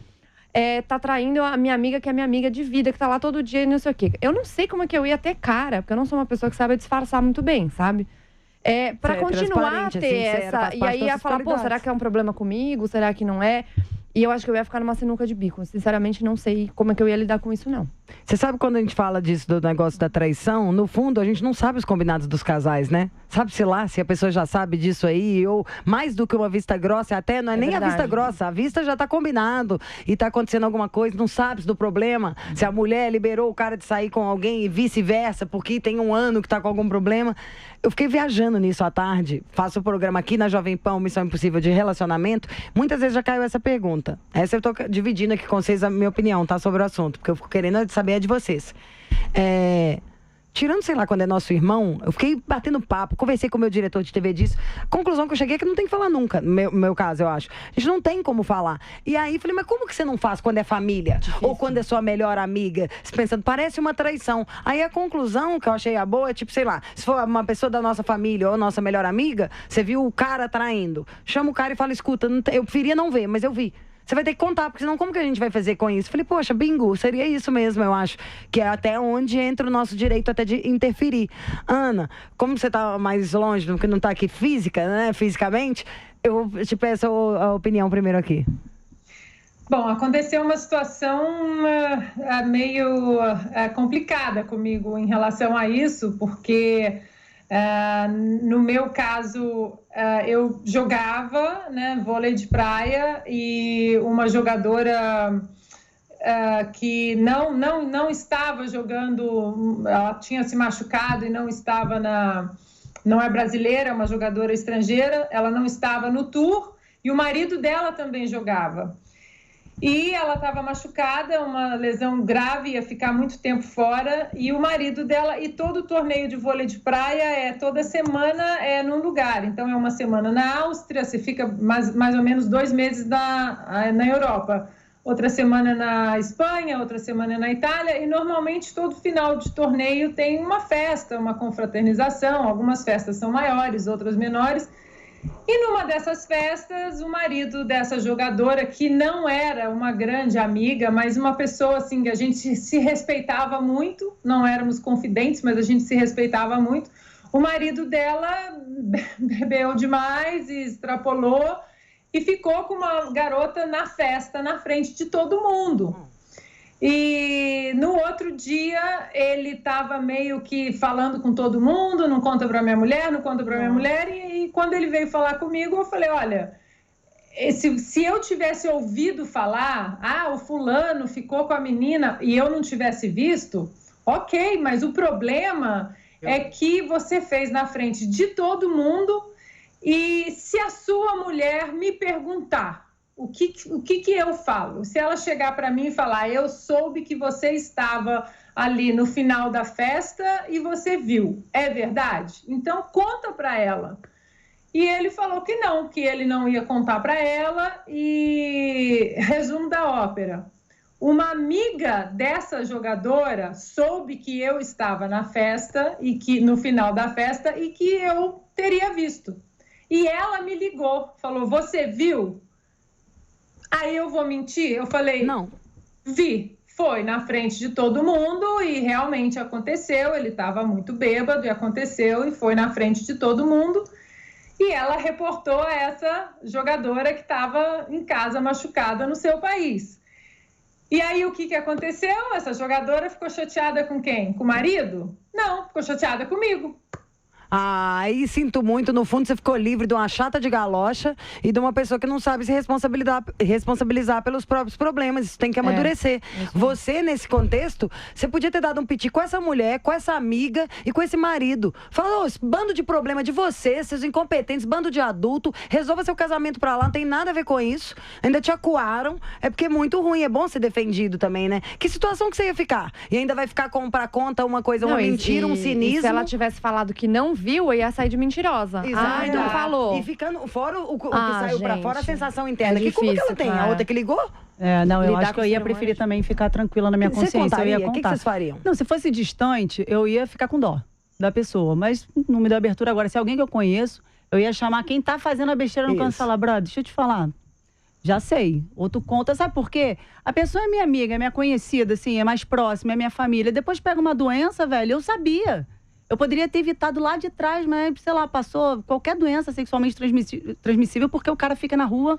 tá traindo a minha amiga, que é minha amiga de vida, que tá lá todo dia e não sei o quê. Eu não sei como é que eu ia ter cara, porque eu não sou uma pessoa que sabe disfarçar muito bem, sabe? Pra continuar a ter essa... E aí ia falar, pô, será que é um problema comigo? Será que não é? E eu acho que eu ia ficar numa sinuca de bico. Sinceramente, não sei como é que eu ia lidar com isso, não. Você sabe quando a gente fala disso, do negócio da traição, no fundo, a gente não sabe os combinados dos casais, né? Sabe-se lá se a pessoa já sabe disso aí, ou mais do que uma vista grossa, até não é nem verdade. A vista grossa, a vista já tá combinado e tá acontecendo alguma coisa, não sabe do problema. Se a mulher liberou o cara de sair com alguém e vice-versa, porque tem um ano que tá com algum problema. Eu fiquei viajando nisso à tarde, faço o programa aqui na Jovem Pan, Missão Impossível de Relacionamento, muitas vezes já caiu essa pergunta. Essa eu tô dividindo aqui com vocês a minha opinião, tá, sobre o assunto, porque eu fico querendo saber a de vocês. Tirando, sei lá, quando é nosso irmão, eu fiquei batendo papo, conversei com o meu diretor de TV disso. Conclusão que eu cheguei é que não tem que falar nunca, no meu caso, eu acho. A gente não tem como falar. E aí, falei, mas como que você não faz quando é família? Difícil. Ou quando é sua melhor amiga? Pensando, parece uma traição. Aí a conclusão que eu achei boa é tipo, sei lá, se for uma pessoa da nossa família ou nossa melhor amiga, você viu o cara traindo. Chama o cara e fala, escuta, eu preferia não ver, mas eu vi. Você vai ter que contar, porque senão como que a gente vai fazer com isso? Falei, poxa, bingo, seria isso mesmo, eu acho. Que é até onde entra o nosso direito até de interferir. Ana, como você tá mais longe, porque não tá aqui fisicamente, eu te peço a opinião primeiro aqui. Bom, aconteceu uma situação meio complicada comigo em relação a isso, porque No meu caso, eu jogava, né, vôlei de praia, e uma jogadora que não estava jogando, ela tinha se machucado e não estava não é brasileira, é uma jogadora estrangeira, ela não estava no tour, e o marido dela também jogava. E ela estava machucada, uma lesão grave, ia ficar muito tempo fora, e o marido dela, e todo o torneio de vôlei de praia toda semana num lugar. Então, é uma semana na Áustria, você fica mais ou menos 2 meses na Europa. Outra semana na Espanha, outra semana na Itália, e normalmente todo final de torneio tem uma festa, uma confraternização, algumas festas são maiores, outras menores. E numa dessas festas, o marido dessa jogadora, que não era uma grande amiga, mas uma pessoa assim que a gente se respeitava muito, não éramos confidentes, mas a gente se respeitava muito, o marido dela bebeu demais e extrapolou e ficou com uma garota na festa, na frente de todo mundo. E no outro dia, ele estava meio que falando com todo mundo, não conta para minha mulher, não conta para minha mulher. E quando ele veio falar comigo, eu falei, olha, se eu tivesse ouvido falar, o fulano ficou com a menina e eu não tivesse visto, ok, mas o problema é que você fez na frente de todo mundo, e se a sua mulher me perguntar, o que eu falo? Se ela chegar para mim e falar, eu soube que você estava ali no final da festa e você viu, é verdade? Então conta para ela. E ele falou que ele não ia contar para ela. E resumo da ópera, uma amiga dessa jogadora soube que eu estava na festa e que no final da festa e que eu teria visto. E ela me ligou, falou, você viu? Aí eu vou mentir? Eu falei, não, vi. Foi na frente de todo mundo e realmente aconteceu. Ele estava muito bêbado e aconteceu e foi na frente de todo mundo. E ela reportou a essa jogadora que estava em casa machucada no seu país. E aí o que aconteceu? Essa jogadora ficou chateada com quem? Com o marido? Não, ficou chateada comigo. Aí sinto muito, no fundo você ficou livre de uma chata de galocha e de uma pessoa que não sabe se responsabilizar pelos próprios problemas. Isso tem que amadurecer. Você, nesse contexto, você podia ter dado um piti com essa mulher, com essa amiga e com esse marido. Falou, esse bando de problema de vocês, seus incompetentes, bando de adulto, resolva seu casamento pra lá, não tem nada a ver com isso. Ainda te acuaram, é porque é muito ruim, é bom ser defendido também, né? Que situação que você ia ficar? E ainda vai ficar pra conta uma coisa, uma mentira, um cinismo. E se ela tivesse falado que não viu, ia sair de mentirosa. Exato. Não falou. E ficando fora o que saiu pra fora, a sensação interna. Que como que ela tem? A outra que ligou? Eu acho que eu ia preferir também ficar tranquila na minha consciência. Eu ia contar. O que vocês fariam? Não, se fosse distante, eu ia ficar com dó da pessoa. Mas não me deu abertura agora. Se alguém que eu conheço, eu ia chamar quem tá fazendo a besteira no canto e falar, brother, deixa eu te falar. Já sei. Ou tu conta, sabe por quê? A pessoa é minha amiga, é minha conhecida, assim, é mais próxima, é minha família. Depois pega uma doença, velho, eu sabia. Eu poderia ter evitado lá de trás, mas, sei lá, passou qualquer doença sexualmente transmissível porque o cara fica na rua.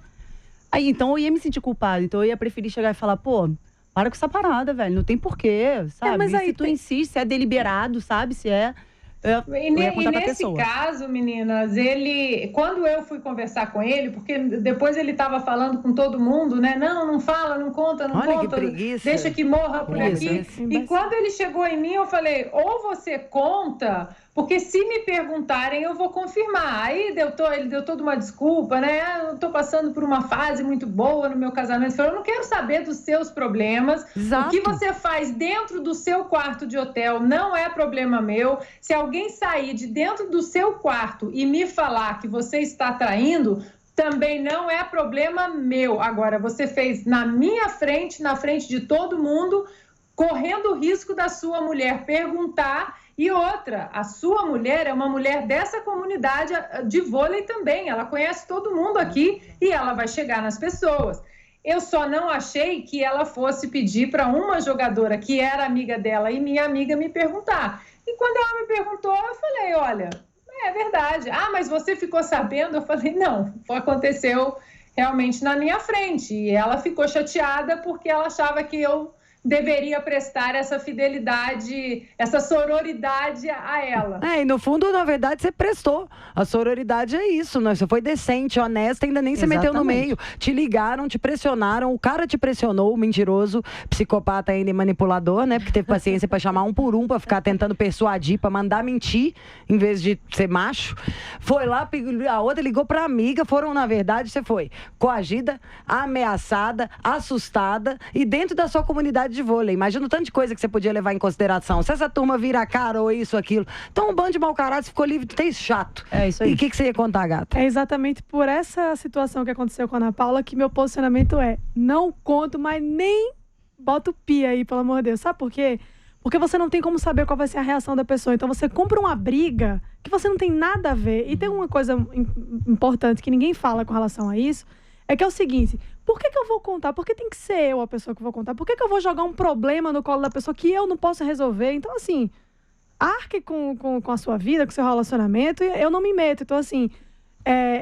Aí, então, eu ia me sentir culpada. Então, eu ia preferir chegar e falar, pô, para com essa parada, velho. Não tem porquê, sabe? Mas aí se tu insiste, se é deliberado, sabe? Se é... E nesse caso, meninas, quando eu fui conversar com ele, porque depois ele estava falando com todo mundo, né? Não fala, não conta, não Olha conta, que preguiça. Deixa que morra por aqui. E quando ele chegou em mim, eu falei, ou você conta, porque se me perguntarem, eu vou confirmar. Aí ele deu toda uma desculpa, né? Eu tô passando por uma fase muito boa no meu casamento. Eu falei, eu não quero saber dos seus problemas. Exato. O que você faz dentro do seu quarto de hotel não é problema meu. Se alguém sair de dentro do seu quarto e me falar que você está traindo, também não é problema meu. Agora, você fez na minha frente, na frente de todo mundo, correndo o risco da sua mulher perguntar. E outra, a sua mulher é uma mulher dessa comunidade de vôlei também. Ela conhece todo mundo aqui e ela vai chegar nas pessoas. Eu só não achei que ela fosse pedir para uma jogadora que era amiga dela e minha amiga me perguntar. E quando ela me perguntou, eu falei, olha, é verdade. Mas você ficou sabendo? Eu falei, não, aconteceu realmente na minha frente. E ela ficou chateada porque ela achava que eu deveria prestar essa fidelidade, essa sororidade a ela. E no fundo, na verdade, você prestou. A sororidade é isso, né? Você foi decente, honesta, ainda nem se meteu no meio. Te ligaram, te pressionaram, o cara te pressionou, o mentiroso, psicopata ainda e manipulador, né? Porque teve paciência pra chamar um por um, pra ficar tentando persuadir, pra mandar mentir, em vez de ser macho. Foi lá, a outra ligou pra amiga, foram, na verdade, você foi coagida, ameaçada, assustada e dentro da sua comunidade de vôlei. Imagina o tanto de coisa que você podia levar em consideração. Se essa turma vira a cara ou isso, aquilo. Então, um bando de mau caráter ficou livre de ter chato. É isso aí. E o que você ia contar, gata? É exatamente por essa situação que aconteceu com a Ana Paula que meu posicionamento é: não conto, mas nem bota o pia aí, pelo amor de Deus. Sabe por quê? Porque você não tem como saber qual vai ser a reação da pessoa. Então você compra uma briga que você não tem nada a ver. E tem uma coisa importante que ninguém fala com relação a isso, é que é o seguinte: por que eu vou contar? Por que tem que ser eu a pessoa que vou contar? Por que eu vou jogar um problema no colo da pessoa que eu não posso resolver? Então, assim, arque com a sua vida, com o seu relacionamento, e eu não me meto. Então, assim,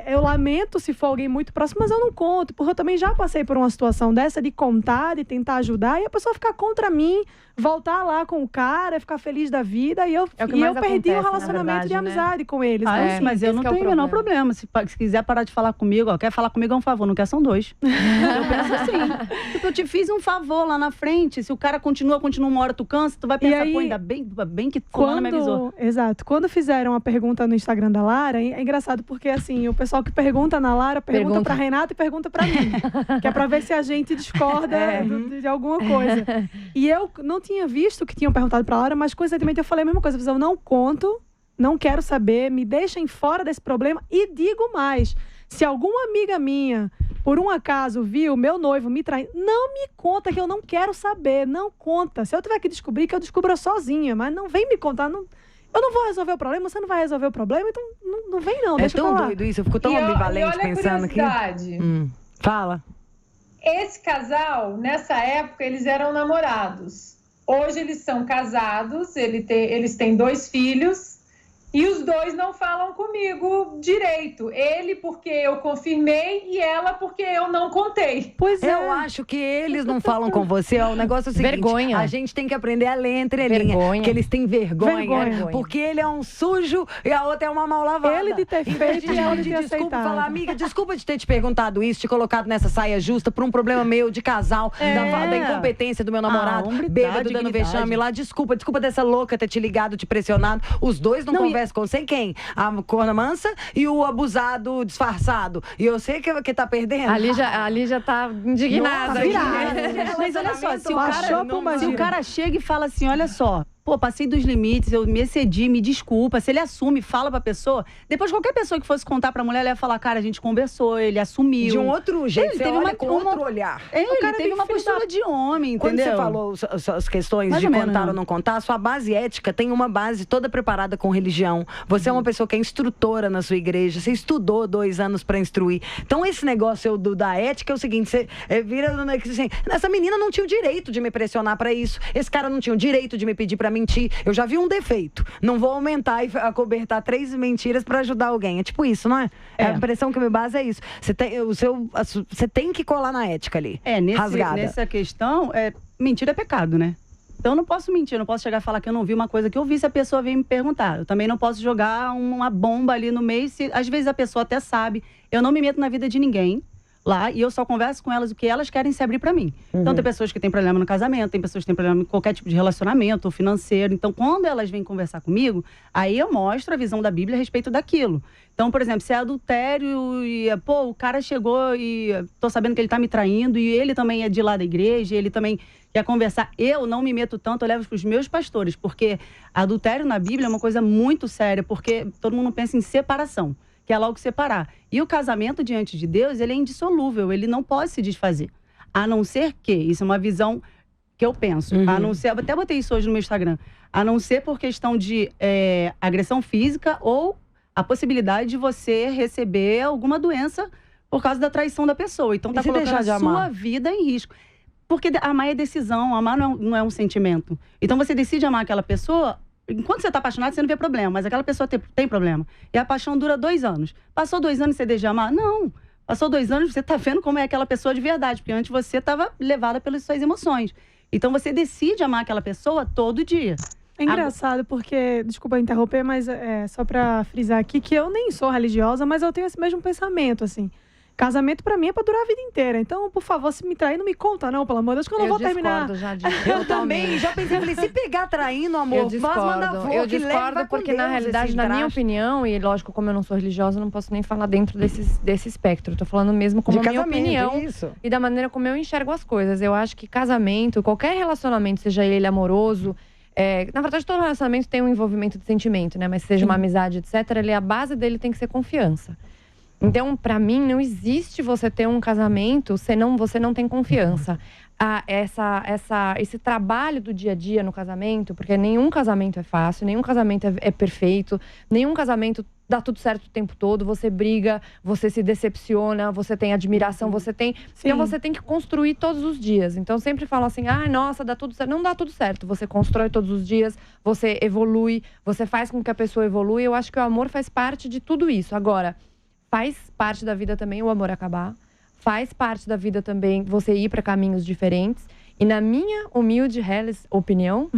eu lamento se for alguém muito próximo, mas eu não conto, porque eu também já passei por uma situação dessa de contar, de tentar ajudar, e a pessoa ficar contra mim, voltar lá com o cara, ficar feliz da vida, e eu perdi o relacionamento de amizade com eles. Então, assim, mas eu não tenho o menor problema. Se quiser parar de falar comigo, quer falar comigo é um favor, não quer são dois. Eu penso assim. Tipo, eu te fiz um favor lá na frente, se o cara continua uma hora tu cansa, tu vai pensar, pô, ainda bem que fulano me avisou. Exato. Quando fizeram a pergunta no Instagram da Lara, é engraçado porque, assim, o pessoal que pergunta na Lara, pergunta pra Renata e pergunta pra mim. Que é pra ver se a gente discorda de alguma coisa. E eu não tinha visto que tinham perguntado pra Lara, mas coincidentemente eu falei a mesma coisa. Eu não conto, não quero saber, me deixem fora desse problema. E digo mais, se alguma amiga minha, por um acaso, viu meu noivo me traindo, não me conta, que eu não quero saber, não conta. Se eu tiver que descobrir, que eu descubra sozinha, mas não vem me contar, não... Eu não vou resolver o problema, você não vai resolver o problema, então não vem não, deixa eu falar. É tão doido isso, eu fico tão ambivalente pensando aqui. Fala. Esse casal, nessa época, eles eram namorados. Hoje eles são casados, eles têm 2 filhos e os 2 não falam comigo direito. Ele porque eu confirmei e ela porque eu não contei. Pois é. Eu acho que eles não falam com você. O negócio é o seguinte: vergonha. A gente tem que aprender a ler entre linhas. Que eles têm vergonha. Porque ele é um sujo e a outra é uma mal lavada. Ele de ter feito e ela de ter aceitado. Falar, amiga, desculpa de ter te perguntado isso, te colocado nessa saia justa por um problema meu de casal, da incompetência do meu namorado, bêbado, dando vexame lá. Desculpa dessa louca ter te ligado, te pressionado. Os 2 não conversam com sei quem. A corna mansa e o abusado disfarçado. E eu sei que tá perdendo. Ali já tá indignada. Mas olha só, se o cara chega e fala assim, olha só, pô, passei dos limites, eu me excedi, me desculpa. Se ele assume, fala pra pessoa, depois qualquer pessoa que fosse contar pra mulher, ela ia falar, cara, a gente conversou, ele assumiu. De um outro jeito, ele teve outro olhar. Ele teve uma postura de homem, entendeu? Quando você falou as questões mais de contar ou não contar, a sua base ética tem uma base toda preparada com religião. Você é uma pessoa que é instrutora na sua igreja, você estudou 2 anos pra instruir. Então esse negócio da ética é o seguinte, você vira assim, essa menina não tinha o direito de me pressionar pra isso, esse cara não tinha o direito de me pedir pra mentir. Eu já vi um defeito. Não vou aumentar e acobertar 3 mentiras pra ajudar alguém. É tipo isso, não é? A impressão que me base é isso. Você tem que colar na ética ali. Nessa questão, mentira é pecado, né? Então eu não posso mentir, eu não posso chegar e falar que eu não vi uma coisa que eu vi se a pessoa vem me perguntar. Eu também não posso jogar uma bomba ali no meio, se às vezes a pessoa até sabe. Eu não me meto na vida de ninguém lá, e eu só converso com elas o que elas querem se abrir pra mim. Então tem pessoas que têm problema no casamento, tem pessoas que têm problema em qualquer tipo de relacionamento, ou financeiro. Então quando elas vêm conversar comigo, aí eu mostro a visão da Bíblia a respeito daquilo. Então, por exemplo, se é adultério e, o cara chegou e tô sabendo que ele tá me traindo, e ele também é de lá da igreja, ele também quer conversar, eu não me meto tanto, eu levo pros meus pastores, porque adultério na Bíblia é uma coisa muito séria, porque todo mundo pensa em separação, que é logo separar. E o casamento diante de Deus, ele é indissolúvel, ele não pode se desfazer. A não ser que, isso é uma visão que eu penso, a não ser, até botei isso hoje no meu Instagram, a não ser por questão de agressão física ou a possibilidade de você receber alguma doença por causa da traição da pessoa. Então tá colocando a sua vida em risco. Porque amar é decisão, amar não é um sentimento. Então você decide amar aquela pessoa. Enquanto você está apaixonado, você não vê problema, mas aquela pessoa tem problema. E a paixão dura 2 anos. Passou 2 anos e você deixa de amar? Não. Passou 2 anos, você está vendo como é aquela pessoa de verdade, porque antes você estava levada pelas suas emoções. Então você decide amar aquela pessoa todo dia. É engraçado porque, desculpa interromper, mas só pra frisar aqui que eu nem sou religiosa, mas eu tenho esse mesmo pensamento, assim. Casamento pra mim é pra durar a vida inteira. Então, por favor, se me trair, não me conta não, pelo amor de Deus, que eu não vou terminar. Já disso, Eu também, já pensei, falei, se pegar traindo, amor, eu mas mandar flor, eu que discordo leva porque, com na Deus realidade, esse na minha traste. opinião, e lógico, como eu não sou religiosa, eu não posso nem falar dentro desse espectro. Eu tô falando mesmo como De a minha casamento, opinião isso. e da maneira como eu enxergo as coisas. Eu acho que casamento, qualquer relacionamento, seja ele amoroso, na verdade, todo relacionamento tem um envolvimento de sentimento, né? Mas seja uma amizade, etc., a base dele tem que ser confiança. Então, pra mim, não existe você ter um casamento se você não tem confiança. Esse trabalho do dia a dia no casamento, porque nenhum casamento é fácil, nenhum casamento é perfeito, nenhum casamento dá tudo certo o tempo todo, você briga, você se decepciona, você tem admiração, você tem... Então, você tem que construir todos os dias. Então, eu sempre falo assim, nossa, dá tudo certo. Não dá tudo certo. Você constrói todos os dias, você evolui, você faz com que a pessoa evolua. Eu acho que o amor faz parte de tudo isso. Agora, faz parte da vida também o amor acabar. Faz parte da vida também você ir para caminhos diferentes. E na minha humilde opinião,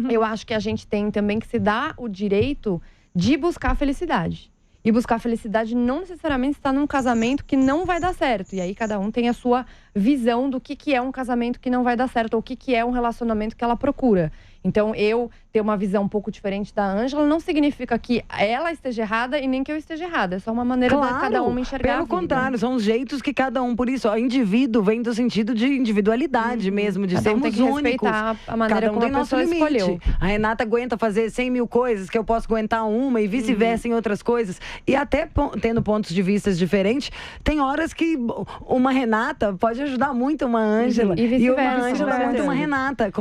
eu acho que a gente tem também que se dar o direito de buscar a felicidade. E buscar a felicidade não necessariamente está num casamento que não vai dar certo. E aí cada um tem a sua visão do que é um casamento que não vai dar certo. Ou o que é um relacionamento que ela procura. Então, eu ter uma visão um pouco diferente da Ângela não significa que ela esteja errada e nem que eu esteja errada. É só uma maneira de cada um enxergar a vida. Pelo contrário, são os jeitos que cada um... Por isso, o indivíduo vem do sentido de individualidade mesmo, de sermos tem que únicos. Respeitar a maneira como a pessoa escolheu. A Renata aguenta fazer 100 mil coisas, que eu posso aguentar uma, e vice-versa em outras coisas. E até tendo pontos de vista diferentes, tem horas que uma Renata pode ajudar muito uma Ângela. E uma Ângela muito uma Renata.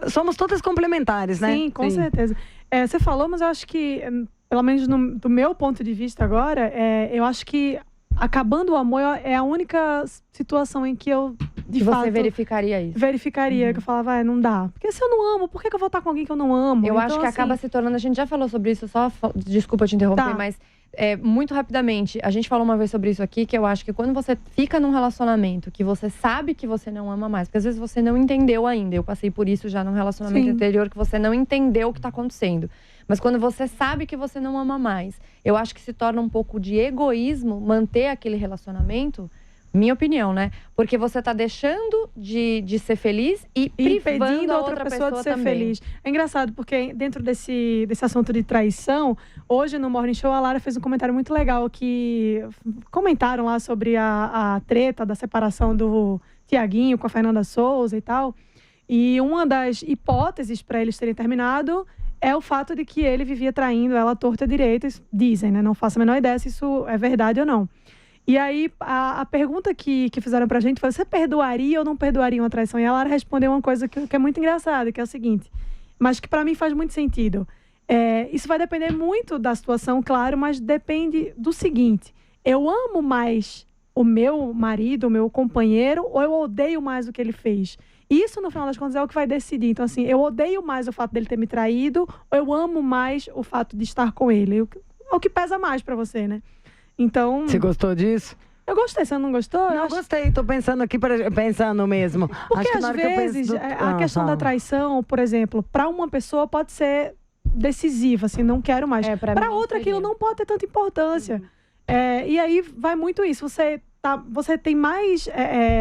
Somos todas complementares, né? Sim, com certeza. Você falou, mas eu acho que, pelo menos do meu ponto de vista agora, eu acho que acabando o amor é a única situação em que eu, de fato... Você verificaria isso? Verificaria, que eu falava, não dá. Porque se eu não amo, por que eu vou estar com alguém que eu não amo? Eu então, acho que acaba se tornando... A gente já falou sobre isso, desculpa te interromper, mas... muito rapidamente, a gente falou uma vez sobre isso aqui, que eu acho que quando você fica num relacionamento que você sabe que você não ama mais, porque às vezes você não entendeu ainda, eu passei por isso já num relacionamento anterior, que você não entendeu o que tá acontecendo, mas quando você sabe que você não ama mais, eu acho que se torna um pouco de egoísmo manter aquele relacionamento, minha opinião, né? Porque você tá deixando de ser feliz e privando a outra pessoa de ser também. feliz. É engraçado, porque dentro desse assunto de traição, hoje no Morning Show, a Lara fez um comentário muito legal que comentaram lá sobre a treta da separação do Tiaguinho com a Fernanda Souza e tal. E uma das hipóteses para eles terem terminado é o fato de que ele vivia traindo ela à torta direita. Dizem, né? Não faço a menor ideia se isso é verdade ou não. E aí, a pergunta que fizeram pra gente foi: você perdoaria ou não perdoaria uma traição? E a Lara respondeu uma coisa que é muito engraçada, que é o seguinte, mas que pra mim faz muito sentido. Isso vai depender muito da situação, claro, mas depende do seguinte: eu amo mais o meu marido, o meu companheiro, ou eu odeio mais o que ele fez? Isso, no final das contas, é o que vai decidir. Então, assim, eu odeio mais o fato dele ter me traído, ou eu amo mais o fato de estar com ele? É o que pesa mais pra você, né? Então... Você gostou disso? Eu gostei, você não gostou? Não, gostei, tô pensando aqui, pensando mesmo. Porque acho que às vezes a questão da traição, por exemplo, para uma pessoa pode ser decisiva, assim, não quero mais. Para outra, aquilo não pode ter tanta importância. E aí vai muito isso, você tem mais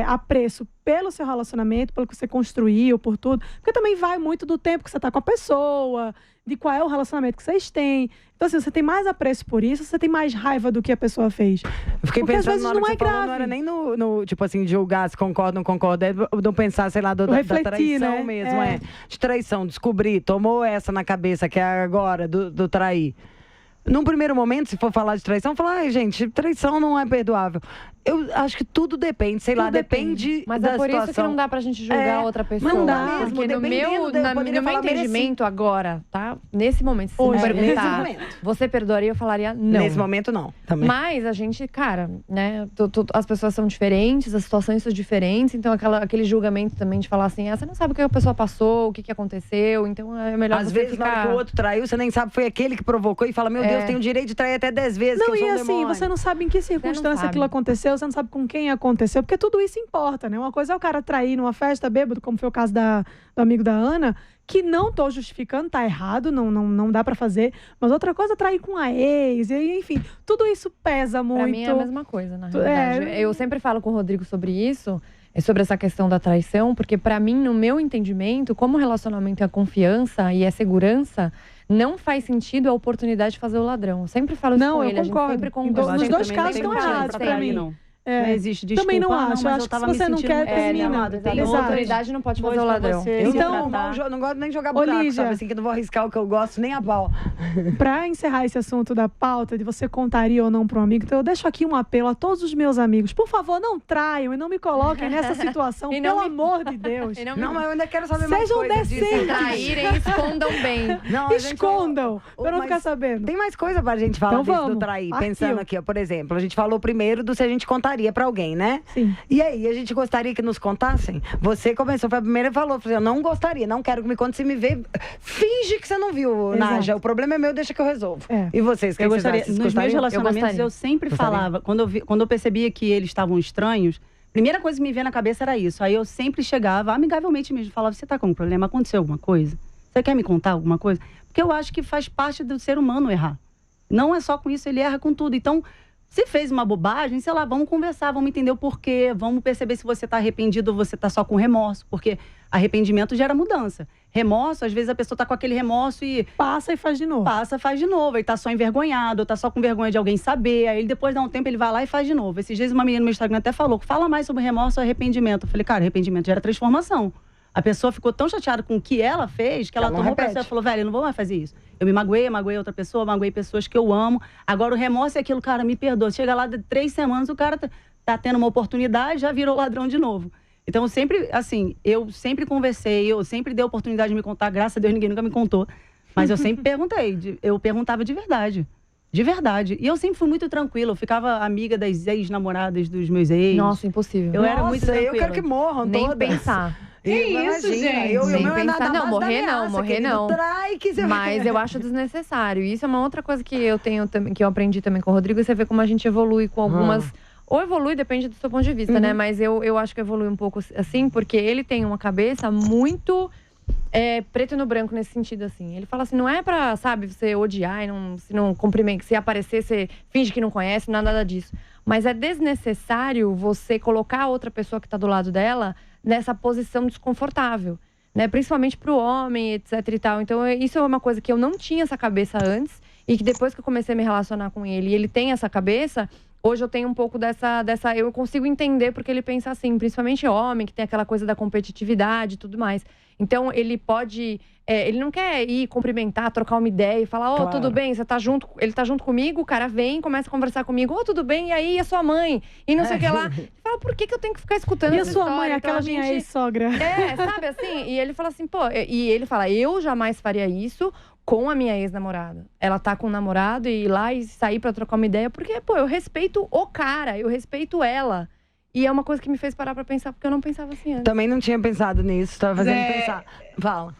apreço pelo seu relacionamento, pelo que você construiu, por tudo. Porque também vai muito do tempo que você tá com a pessoa, de qual é o relacionamento que vocês têm. Então, assim, você tem mais apreço por isso, você tem mais raiva do que a pessoa fez. Eu fiquei porque pensando, às vezes na hora não que é você falou, grave. não era nem no tipo assim, julgar se concorda ou não concorda, é não pensar, sei lá, da traição, né? Mesmo, de traição, descobrir, tomou essa na cabeça, que é agora, do trair. Num primeiro momento, se for falar de traição, falar, ai, gente, traição não é perdoável. Eu acho que tudo depende, sei lá, depende Mas da é por situação. isso que não dá pra gente julgar outra pessoa. Não dá mesmo, porque no meu entendimento agora, tá? Nesse momento, se você me perguntar, você perdoaria, eu falaria não. Nesse momento, não. Também. Mas a gente, cara, né? As pessoas são diferentes, as situações são diferentes. Então, aquele julgamento também de falar assim, você não sabe o que a pessoa passou, o que aconteceu. Então, é melhor às você vezes, ficar... na hora que o outro traiu, você nem sabe, foi aquele que provocou e fala, meu Deus, tem o direito de trair até 10 vezes. Não, que eu sou e um assim, demônio. você não sabe em que circunstância aquilo aconteceu. aconteceu, você não sabe com quem aconteceu, porque tudo isso importa, né? Uma coisa é o cara trair numa festa bêbado, como foi o caso do amigo da Ana, que não tô justificando, tá errado, não dá pra fazer. Mas outra coisa é trair com a ex, e enfim, tudo isso pesa muito. Pra mim é a mesma coisa, na realidade. Eu sempre falo com o Rodrigo sobre isso, sobre essa questão da traição, porque pra mim, no meu entendimento, como relacionamento é confiança e é segurança, não faz sentido a oportunidade de fazer o ladrão. Eu sempre falo isso com ele, eu concordo. A gente sempre conversa. Nos dois casos estão errados pra mim. Não existe desculpa. Também não acho. Mas Acho eu tava que se você me não sentindo quer, termina. tem A outras autoridade não pode fazer o ladrão. Então, não gosto nem de jogar buraco, sabe? Assim, que eu não vou arriscar o que eu gosto, nem a pau. Pra encerrar esse assunto da pauta, de você contaria ou não para um amigo, então eu deixo aqui um apelo a todos os meus amigos. Por favor, não traiam e não me coloquem nessa situação, pelo amor de Deus. Não, mas eu ainda quero saber mais Sejam coisa disso. decentes. Traírem, escondam bem. Não, Escondam, pra não ficar sabendo. Tem mais coisa pra gente falar Então disso vamos, do trair. partiu. Pensando aqui, ó, por exemplo, a gente falou primeiro do se a gente contaria pra alguém, né? Sim. E aí, a gente gostaria que nos contassem? Você começou, foi a primeira e falou, eu não gostaria, não quero que me conte, se me vê, finge que você não viu, Nádia, o problema é meu, deixa que eu resolvo. E vocês, eu gostaria, nos meus relacionamentos, eu sempre falava, quando eu percebia que eles estavam estranhos, a primeira coisa que me veio na cabeça era isso. Aí eu sempre chegava, amigavelmente mesmo, falava, você tá com um problema? Aconteceu alguma coisa? Você quer me contar alguma coisa? Porque eu acho que faz parte do ser humano errar. Não é só com isso, ele erra com tudo. Então, se fez uma bobagem, sei lá, vamos conversar, vamos entender o porquê, vamos perceber se você tá arrependido ou você tá só com remorso, porque arrependimento gera mudança. Remorso, às vezes a pessoa tá com aquele remorso e... Passa e faz de novo. Faz de novo. Ele tá só envergonhado, ou tá só com vergonha de alguém saber. Aí ele, depois de um tempo, ele vai lá e faz de novo. Esses dias uma menina no meu Instagram até falou, fala mais sobre remorso ou arrependimento. Eu falei, cara, arrependimento gera transformação. A pessoa ficou tão chateada com o que ela fez, que ela tomou pra ela e falou, velho, eu não vou mais fazer isso. Eu me magoei outra pessoa, magoei pessoas que eu amo. Agora o remorso é aquilo, cara, me perdoa. Chega lá de 3 semanas, o cara tá tendo uma oportunidade, já virou ladrão de novo. Então, eu sempre conversei, eu sempre dei a oportunidade de me contar. Graças a Deus, ninguém nunca me contou. Mas eu sempre perguntei, eu perguntava de verdade. De verdade. E eu sempre fui muito tranquila. Eu ficava amiga das ex-namoradas dos meus ex. Nossa, impossível. Eu era muito tranquila. Eu quero que morram Nem todas. pensar. Que isso, gente? Nem pensar. Não, morrer não. Trai, que você Mas eu acho desnecessário. Isso é uma outra coisa que eu tenho que eu aprendi também com o Rodrigo. E você vê como a gente evolui com algumas... Ou evolui, depende do seu ponto de vista, né? Mas eu acho que evolui um pouco assim, porque ele tem uma cabeça muito preto no branco nesse sentido, assim. Ele fala assim, não é pra, sabe, você odiar e se não cumprimenta, se aparecer, você finge que não conhece, não é nada disso. Mas é desnecessário você colocar a outra pessoa que tá do lado dela nessa posição desconfortável, né? Principalmente pro homem, etc e tal. Então, isso é uma coisa que eu não tinha essa cabeça antes e que depois que eu comecei a me relacionar com ele e ele tem essa cabeça... Hoje eu tenho um pouco dessa... Eu consigo entender porque ele pensa assim, principalmente homem, que tem aquela coisa da competitividade e tudo mais. Então, ele pode... ele não quer ir cumprimentar, trocar uma ideia e falar, tudo bem, você tá junto... Ele tá junto comigo, o cara vem, começa a conversar comigo, tudo bem, e aí, a sua mãe? E não sei o que lá. Ele fala, por que eu tenho que ficar escutando E essa a sua história? mãe, Então, aquela minha ex-sogra. sabe assim? E ele fala assim, E ele fala, eu jamais faria isso com a minha ex-namorada. Ela tá com um namorado e ir lá e sair pra trocar uma ideia, porque, eu respeito o cara, eu respeito ela. E é uma coisa que me fez parar pra pensar, porque eu não pensava assim antes. Também não tinha pensado nisso, tava fazendo pensar. Fala.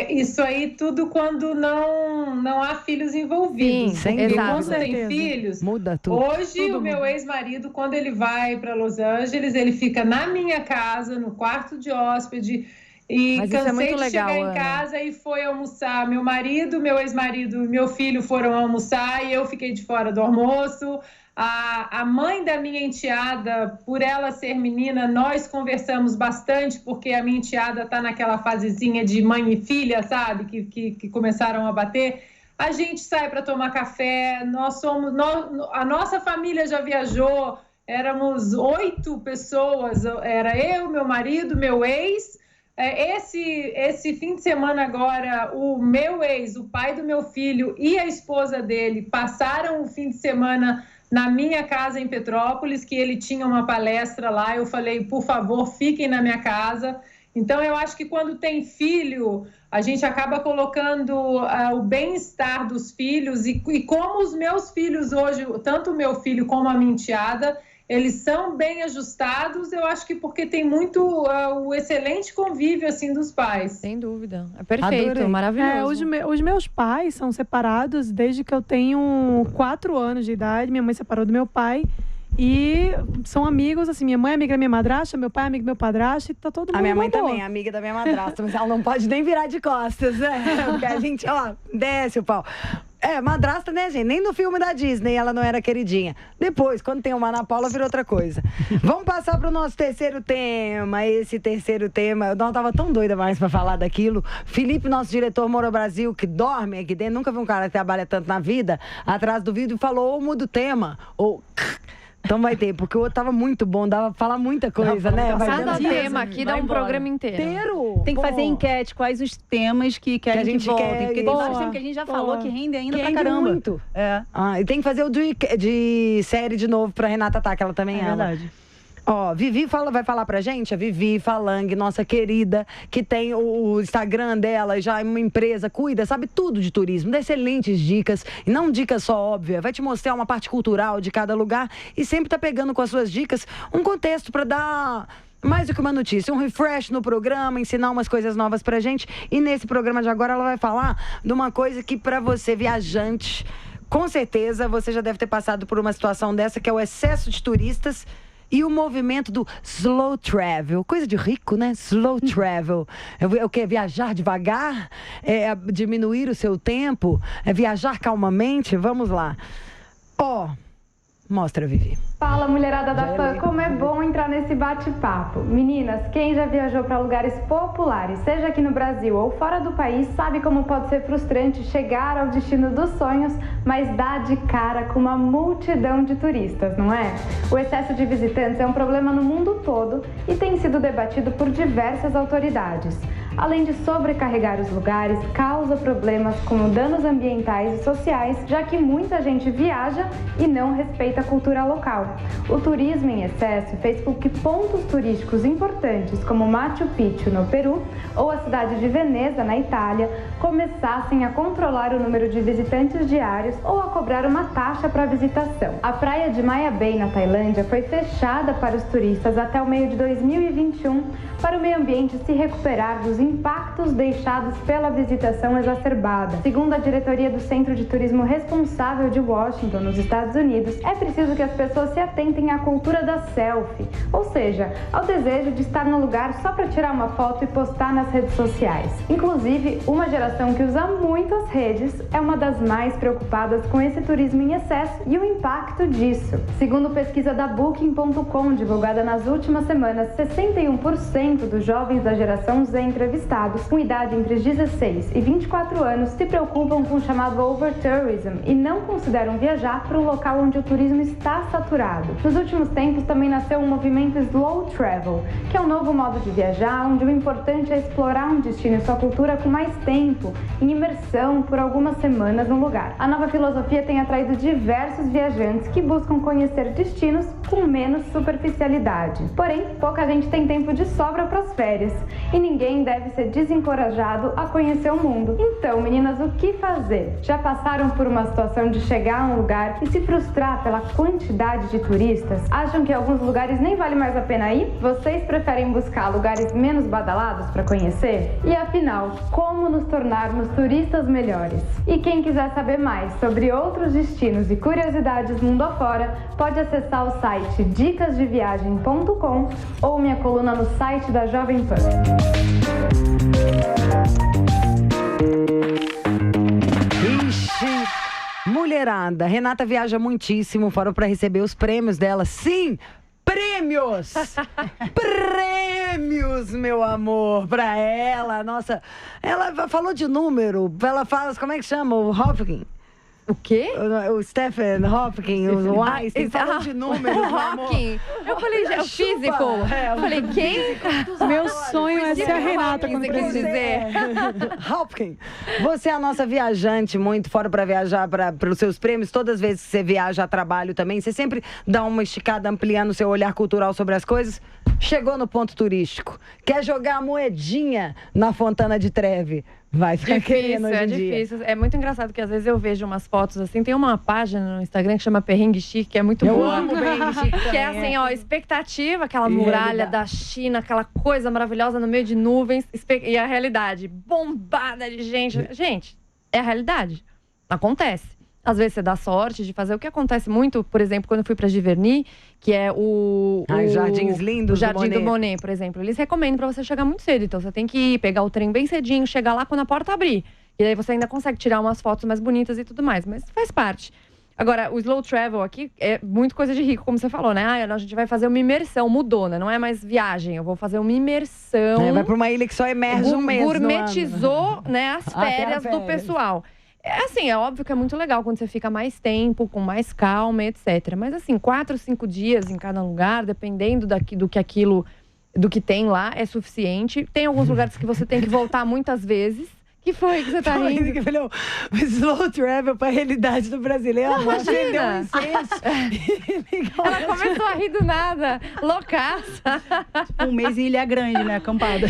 Isso aí tudo quando não há filhos envolvidos. Sim, porque exato. quando tem filhos, muda tudo. Hoje o meu ex-marido, quando ele vai para Los Angeles, ele fica na minha casa, no quarto de hóspede. E mas cansei muito de chegar legal, em casa e foi almoçar. Meu marido, meu ex-marido e meu filho foram almoçar e eu fiquei de fora do almoço. A mãe da minha enteada, por ela ser menina, nós conversamos bastante, porque a minha enteada está naquela fasezinha de mãe e filha, sabe? Que começaram a bater. A gente sai para tomar café, a nossa família já viajou, éramos 8 pessoas, era eu, meu marido, meu ex. Esse fim de semana agora, o meu ex, o pai do meu filho e a esposa dele passaram o fim de semana na minha casa em Petrópolis, que ele tinha uma palestra lá. Eu falei, por favor, fiquem na minha casa. Então, eu acho que quando tem filho, a gente acaba colocando o bem-estar dos filhos e como os meus filhos hoje, tanto o meu filho como a minha enteada, eles são bem ajustados, eu acho que porque tem muito o excelente convívio, assim, dos pais. Sem dúvida. É perfeito, Adorei. maravilhoso. Os meus pais são separados desde que eu tenho 4 anos de idade. Minha mãe separou do meu pai. E são amigos, assim, minha mãe é amiga da minha madrasta, meu pai é amigo do meu padrasto, e tá todo mundo. A minha mãe boa. também é amiga da minha madrasta, mas ela não pode nem virar de costas, né? Porque a gente, ó, desce o pau. Madrasta, né, gente? Nem no filme da Disney ela não era queridinha. Depois, quando tem uma Ana Paula, vira outra coisa. Vamos passar pro nosso terceiro tema. Esse terceiro tema, eu não tava tão doida mais pra falar daquilo. Felipe, nosso diretor Moro Brasil, que dorme aqui dentro, nunca vi um cara que trabalha tanto na vida, atrás do vídeo, falou ou muda o tema, ou... Então vai ter, porque o outro tava muito bom, dava pra falar muita coisa, né? Cada tema aqui dá um programa inteiro. Tem que fazer enquete, quais os temas que querem que voltem. Porque tem vários temas que a gente já falou que rende ainda pra caramba. Muito. E tem que fazer o de série de novo pra Renata Tá, que ela também ama. É verdade. Ó, Vivi vai falar pra gente, a Vivi Falang, nossa querida, que tem o Instagram dela, já é uma empresa, cuida, sabe tudo de turismo, dá excelentes dicas, e não dicas só óbvias, vai te mostrar uma parte cultural de cada lugar e sempre tá pegando com as suas dicas um contexto pra dar... mais do que uma notícia, um refresh no programa, ensinar umas coisas novas pra gente. E nesse programa de agora ela vai falar de uma coisa que pra você, viajante, com certeza você já deve ter passado por uma situação dessa, que é o excesso de turistas e o movimento do slow travel. Coisa de rico, né? Slow travel. É o quê? Viajar devagar? É diminuir o seu tempo? É viajar calmamente? Vamos lá. Mostra, Vivi. Fala, mulherada da PAN, como é bom entrar nesse bate-papo. Meninas, quem já viajou para lugares populares, seja aqui no Brasil ou fora do país, sabe como pode ser frustrante chegar ao destino dos sonhos, mas dar de cara com uma multidão de turistas, não é? O excesso de visitantes é um problema no mundo todo e tem sido debatido por diversas autoridades. Além de sobrecarregar os lugares, causa problemas como danos ambientais e sociais, já que muita gente viaja e não respeita a cultura local. O turismo em excesso fez com que pontos turísticos importantes como Machu Picchu, no Peru, ou a cidade de Veneza, na Itália, começassem a controlar o número de visitantes diários ou a cobrar uma taxa para a visitação. A praia de Maya Bay, na Tailândia, foi fechada para os turistas até o meio de 2021 para o meio ambiente se recuperar dos impactos deixados pela visitação exacerbada. Segundo a diretoria do Centro de Turismo Responsável de Washington, nos Estados Unidos, é preciso que as pessoas se atentem à cultura da selfie, ou seja, ao desejo de estar no lugar só para tirar uma foto e postar nas redes sociais. Inclusive, uma geração que usa muito as redes é uma das mais preocupadas com esse turismo em excesso e o impacto disso. Segundo pesquisa da Booking.com, divulgada nas últimas semanas, 61% dos jovens da geração Z entrevistados, com idade entre 16 e 24 anos, se preocupam com o chamado overtourism e não consideram viajar para um local onde o turismo está saturado. Nos últimos tempos também nasceu um movimento slow travel, que é um novo modo de viajar, onde o importante é explorar um destino e sua cultura com mais tempo, em imersão por algumas semanas no lugar. A nova filosofia tem atraído diversos viajantes que buscam conhecer destinos com menos superficialidade. Porém, pouca gente tem tempo de sobra para as férias e ninguém deve ser desencorajado a conhecer o mundo. Então, meninas, o que fazer? Já passaram por uma situação de chegar a um lugar e se frustrar pela quantidade de turistas? Acham que alguns lugares nem vale mais a pena ir? Vocês preferem buscar lugares menos badalados para conhecer? E afinal, como nos tornarmos turistas melhores? E quem quiser saber mais sobre outros destinos e curiosidades mundo afora, pode acessar o site dicasdeviagem.com ou minha coluna no site da Jovem Pan. Ixi, mulherada, Renata viaja muitíssimo, fora para receber os prêmios dela. Sim, prêmios! Prêmios, meu amor, pra ela. Nossa, ela falou de número, ela fala, como é que chama? O Hopkins. O quê? O Stephen Hopkins, o Einstein, falou de números, o Hopkins. Eu falei, é o físico. Eu falei, quem? Meu sonho é ser a Renata quando você quis dizer. Hopkins, você é a nossa viajante muito, fora para viajar para os seus prêmios. Todas as vezes que você viaja a trabalho também, você sempre dá uma esticada ampliando o seu olhar cultural sobre as coisas. Chegou no ponto turístico, quer jogar a moedinha na Fontana de Trevi. Vai ficar querendo hoje em dia. Difícil. É muito engraçado que às vezes eu vejo umas fotos assim. Tem uma página no Instagram que chama Perrengue Chique, que é muito boa. Eu amo Perrengue Chique também. Que é assim, ó, expectativa, aquela muralha da China, aquela coisa maravilhosa no meio de nuvens. E a realidade, bombada de gente. Gente, é a realidade. Acontece. Às vezes você dá sorte de fazer. O que acontece muito, por exemplo, quando eu fui para Giverny, que é os jardins lindos, o Jardim do Monet, por exemplo. Eles recomendam para você chegar muito cedo. Então você tem que ir, pegar o trem bem cedinho, chegar lá quando a porta abrir. E aí você ainda consegue tirar umas fotos mais bonitas e tudo mais. Mas faz parte. Agora, o slow travel aqui é muito coisa de rico, como você falou, né? A gente vai fazer uma imersão, mudou, né? Não é mais viagem, eu vou fazer uma imersão. Vai pra uma ilha que só emerge um mês. Gourmetizou, né, as férias do pessoal. É assim, é óbvio que é muito legal quando você fica mais tempo, com mais calma, etc. Mas assim, 4, 5 dias em cada lugar, dependendo do que tem lá, é suficiente. Tem alguns lugares que você tem que voltar muitas vezes. Que foi que você tá rindo? Que falou, slow travel pra realidade do brasileiro. Não, imagina. Ela começou a rir do nada, loucaça. Um mês em Ilha Grande, né, acampada.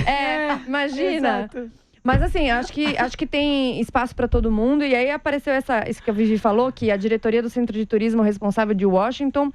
Imagina. Exato. Mas assim, acho que tem espaço para todo mundo. E aí apareceu isso que a Vivi falou, que a diretoria do Centro de Turismo responsável de Washington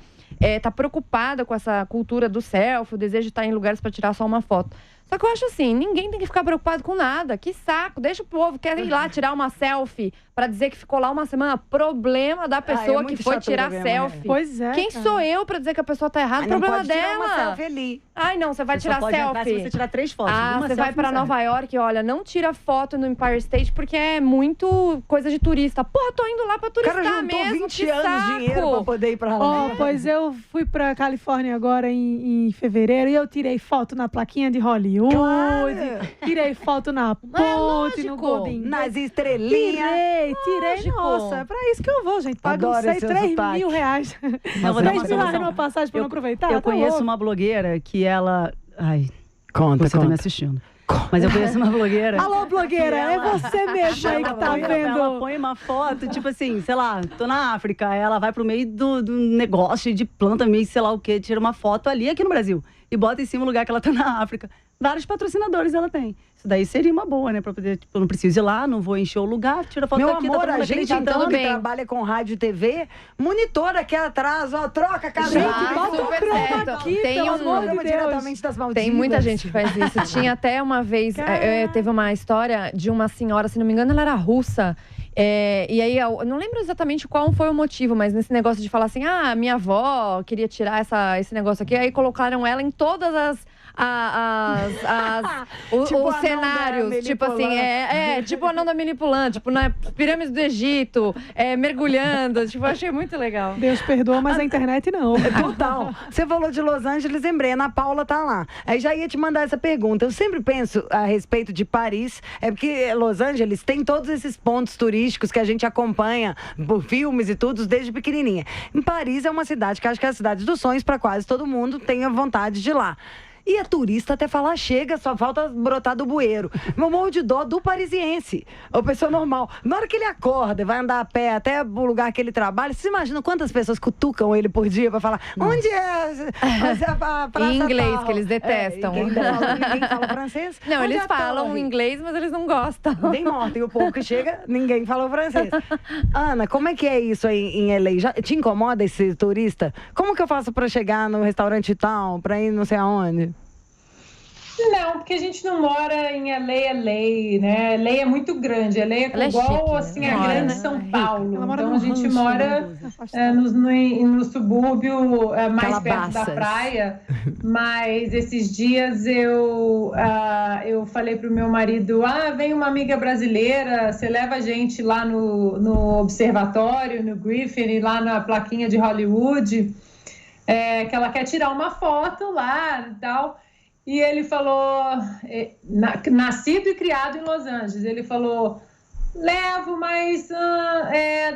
tá preocupada com essa cultura do selfie, o desejo de estar em lugares para tirar só uma foto. Só que eu acho assim, ninguém tem que ficar preocupado com nada. Que saco, deixa o povo, quer ir lá tirar uma selfie pra dizer que ficou lá uma semana. Problema da pessoa que foi tirar selfie. Pois é. Quem sou eu pra dizer que a pessoa tá errada? Problema dela. Tirar uma selfie ali. Ai, não, você vai tirar pode selfie. Se você tirar 3 fotos. Você vai pra Nova York, olha, não tira foto no Empire State porque é muito coisa de turista. Porra, tô indo lá pra turistar mesmo. O cara juntou 20 anos de dinheiro pra poder ir pra lá. Pois eu fui pra Califórnia agora em fevereiro e eu tirei foto na plaquinha de Hollywood. Claro. Tirei foto na ponte, no Golden Gate. Nas estrelinhas. Tirei. Nossa, é pra isso que eu vou, gente. Pago não sei, 3 mil reais. 3 mil reais numa passagem pra não aproveitar. Eu conheço uma blogueira que ela... Ai, conta. Tá me assistindo. Mas eu conheço uma blogueira. Alô, blogueira, é você mesmo aí que tá vendo. Ela põe uma foto, tipo assim, sei lá, tô na África. Ela vai pro meio do negócio de planta, meio sei lá o quê, tira uma foto ali aqui no Brasil. E bota em cima o lugar que ela tá na África. Vários patrocinadores ela tem. Isso daí seria uma boa, né? Pra poder, tipo, eu não preciso ir lá, não vou encher o lugar, tira foto daqui. Meu amor, a gente então que trabalha com rádio e TV, monitora aqui atrás, ó, troca a casa. Gente, bota o croma aqui, tem diretamente das Maldivas. Tem muita gente que faz isso. Tinha até uma vez, teve uma história de uma senhora, se não me engano, ela era russa. E aí, eu não lembro exatamente qual foi o motivo, mas nesse negócio de falar assim, minha avó queria tirar esse negócio aqui, aí colocaram ela em todas tipo os cenários, tipo assim, tipo o anão da Minipulã, tipo na pirâmide do Egito, mergulhando, tipo, eu achei muito legal. Deus perdoa, mas a internet não. Total. Você falou de Los Angeles, lembrei, a Ana Paula tá lá. Aí já ia te mandar essa pergunta. Eu sempre penso a respeito de Paris, porque Los Angeles tem todos esses pontos turísticos que a gente acompanha por filmes e tudo desde pequenininha. Em Paris é uma cidade que acho que é a cidade dos sonhos para quase todo mundo, tenha vontade de ir lá. E a turista até falar, chega, só falta brotar do bueiro. Meu morro de dó do parisiense, a pessoa normal. Na hora que ele acorda e vai andar a pé até o lugar que ele trabalha, vocês imaginam quantas pessoas cutucam ele por dia pra falar, onde é a praça em inglês, tal? Que eles detestam. Ninguém fala francês. Não, onde eles falam inglês, mas eles não gostam. Bem morto. E o povo que chega, ninguém fala francês. Ana, como é que é isso aí em LA? Já te incomoda esse turista? Como que eu faço pra chegar no restaurante tal, pra ir não sei aonde? Não, porque a gente não mora em LA, né? LA é muito grande. LA é igual chique, assim, a grande São Paulo. Então a gente rancho, mora no subúrbio mais perto da praia. Mas esses dias eu falei pro meu marido, vem uma amiga brasileira, você leva a gente lá no observatório, no Griffin, lá na plaquinha de Hollywood, que ela quer tirar uma foto lá e tal. E ele falou, nascido e criado em Los Angeles, ele falou, levo, mas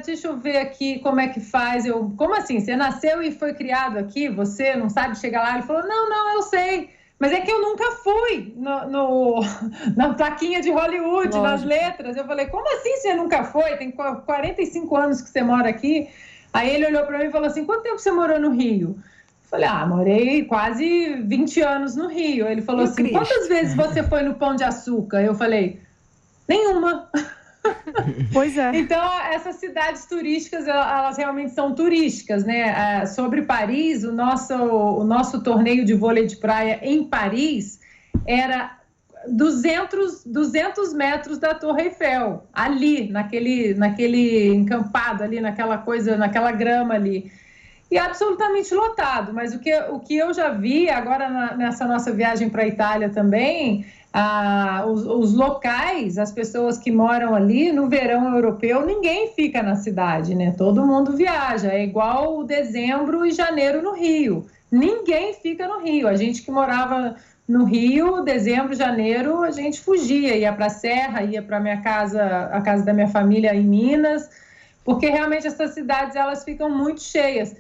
deixa eu ver aqui como é que faz. Como assim? Você nasceu e foi criado aqui? Você não sabe chegar lá? Ele falou, não, eu sei. Mas é que eu nunca fui na plaquinha de Hollywood, lógico, nas letras. Eu falei, como assim você nunca foi? Tem 45 anos que você mora aqui. Aí ele olhou para mim e falou assim, quanto tempo você morou no Rio? Falei, morei quase 20 anos no Rio. Ele falou assim, quantas vezes você foi no Pão de Açúcar? Eu falei, nenhuma. Pois é. Então, essas cidades turísticas, elas realmente são turísticas, né? Sobre Paris, o nosso torneio de vôlei de praia em Paris era 200 metros da Torre Eiffel, ali, naquele encampado ali, naquela grama ali. E absolutamente lotado, mas o que eu já vi agora nessa nossa viagem para a Itália também, os locais, as pessoas que moram ali no verão europeu, ninguém fica na cidade, né? Todo mundo viaja, é igual dezembro e janeiro no Rio. Ninguém fica no Rio. A gente que morava no Rio, dezembro, janeiro, a gente fugia, ia para a Serra, ia para a casa da minha família em Minas, porque realmente essas cidades elas ficam muito cheias.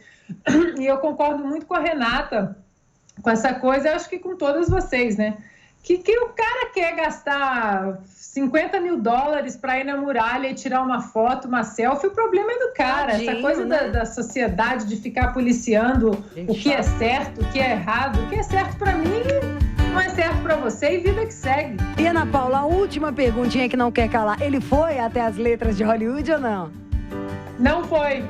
E eu concordo muito com a Renata, com essa coisa, acho que com todas vocês, né? Que o cara quer gastar $50 mil para ir na muralha e tirar uma foto, uma selfie, o problema é do cara. Tadinho, essa coisa né? da sociedade de ficar policiando Gente, o que é certo, o que é errado. O que é certo para mim não é certo para você e vida que segue. E Ana Paula, a última perguntinha que não quer calar. Ele foi até as letras de Hollywood ou não? Não foi.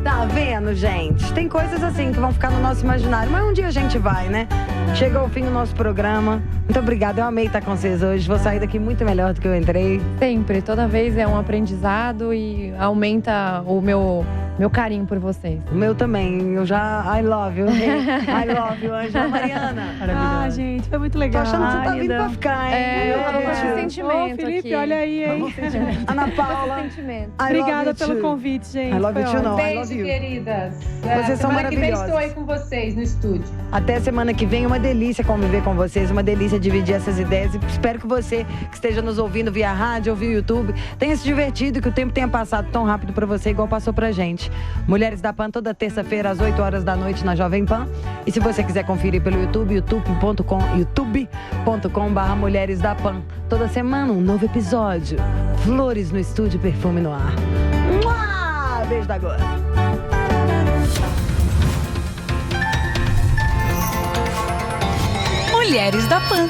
Tá vendo, gente? Tem coisas assim que vão ficar no nosso imaginário, mas um dia a gente vai, né? Chegou o fim do nosso programa. Muito obrigada, eu amei estar com vocês hoje. Vou sair daqui muito melhor do que eu entrei. Sempre, toda vez é um aprendizado e aumenta o meu carinho por vocês. O meu também, eu já... I love you. I love you, Ângela. Mariana. Gente, foi muito Tô legal. achando que você tá Ai, vindo pra linda. ficar, hein? Eu tô com esse Ô, sentimento Felipe, aqui. olha aí, hein? Ana Paula. Sentimento. I Obrigada love you pelo too. convite, gente. I love Foi you too, ótimo. não. I Beijo, love you. queridas. Vocês são Semana que vem maravilhosas. estou aí com vocês no estúdio. Até semana que vem, uma delícia conviver com vocês, uma delícia dividir essas ideias. E espero que você que esteja nos ouvindo via rádio ou via YouTube tenha se divertido e que o tempo tenha passado tão rápido pra você igual passou pra gente. Mulheres da Pan, toda terça-feira às 8 horas da noite na Jovem Pan. E se você quiser conferir pelo YouTube, youtube.com/Mulheres da Pan. Toda semana um novo episódio. Flores no estúdio, perfume no ar. Mua! Beijo da Glória. Mulheres da Pan.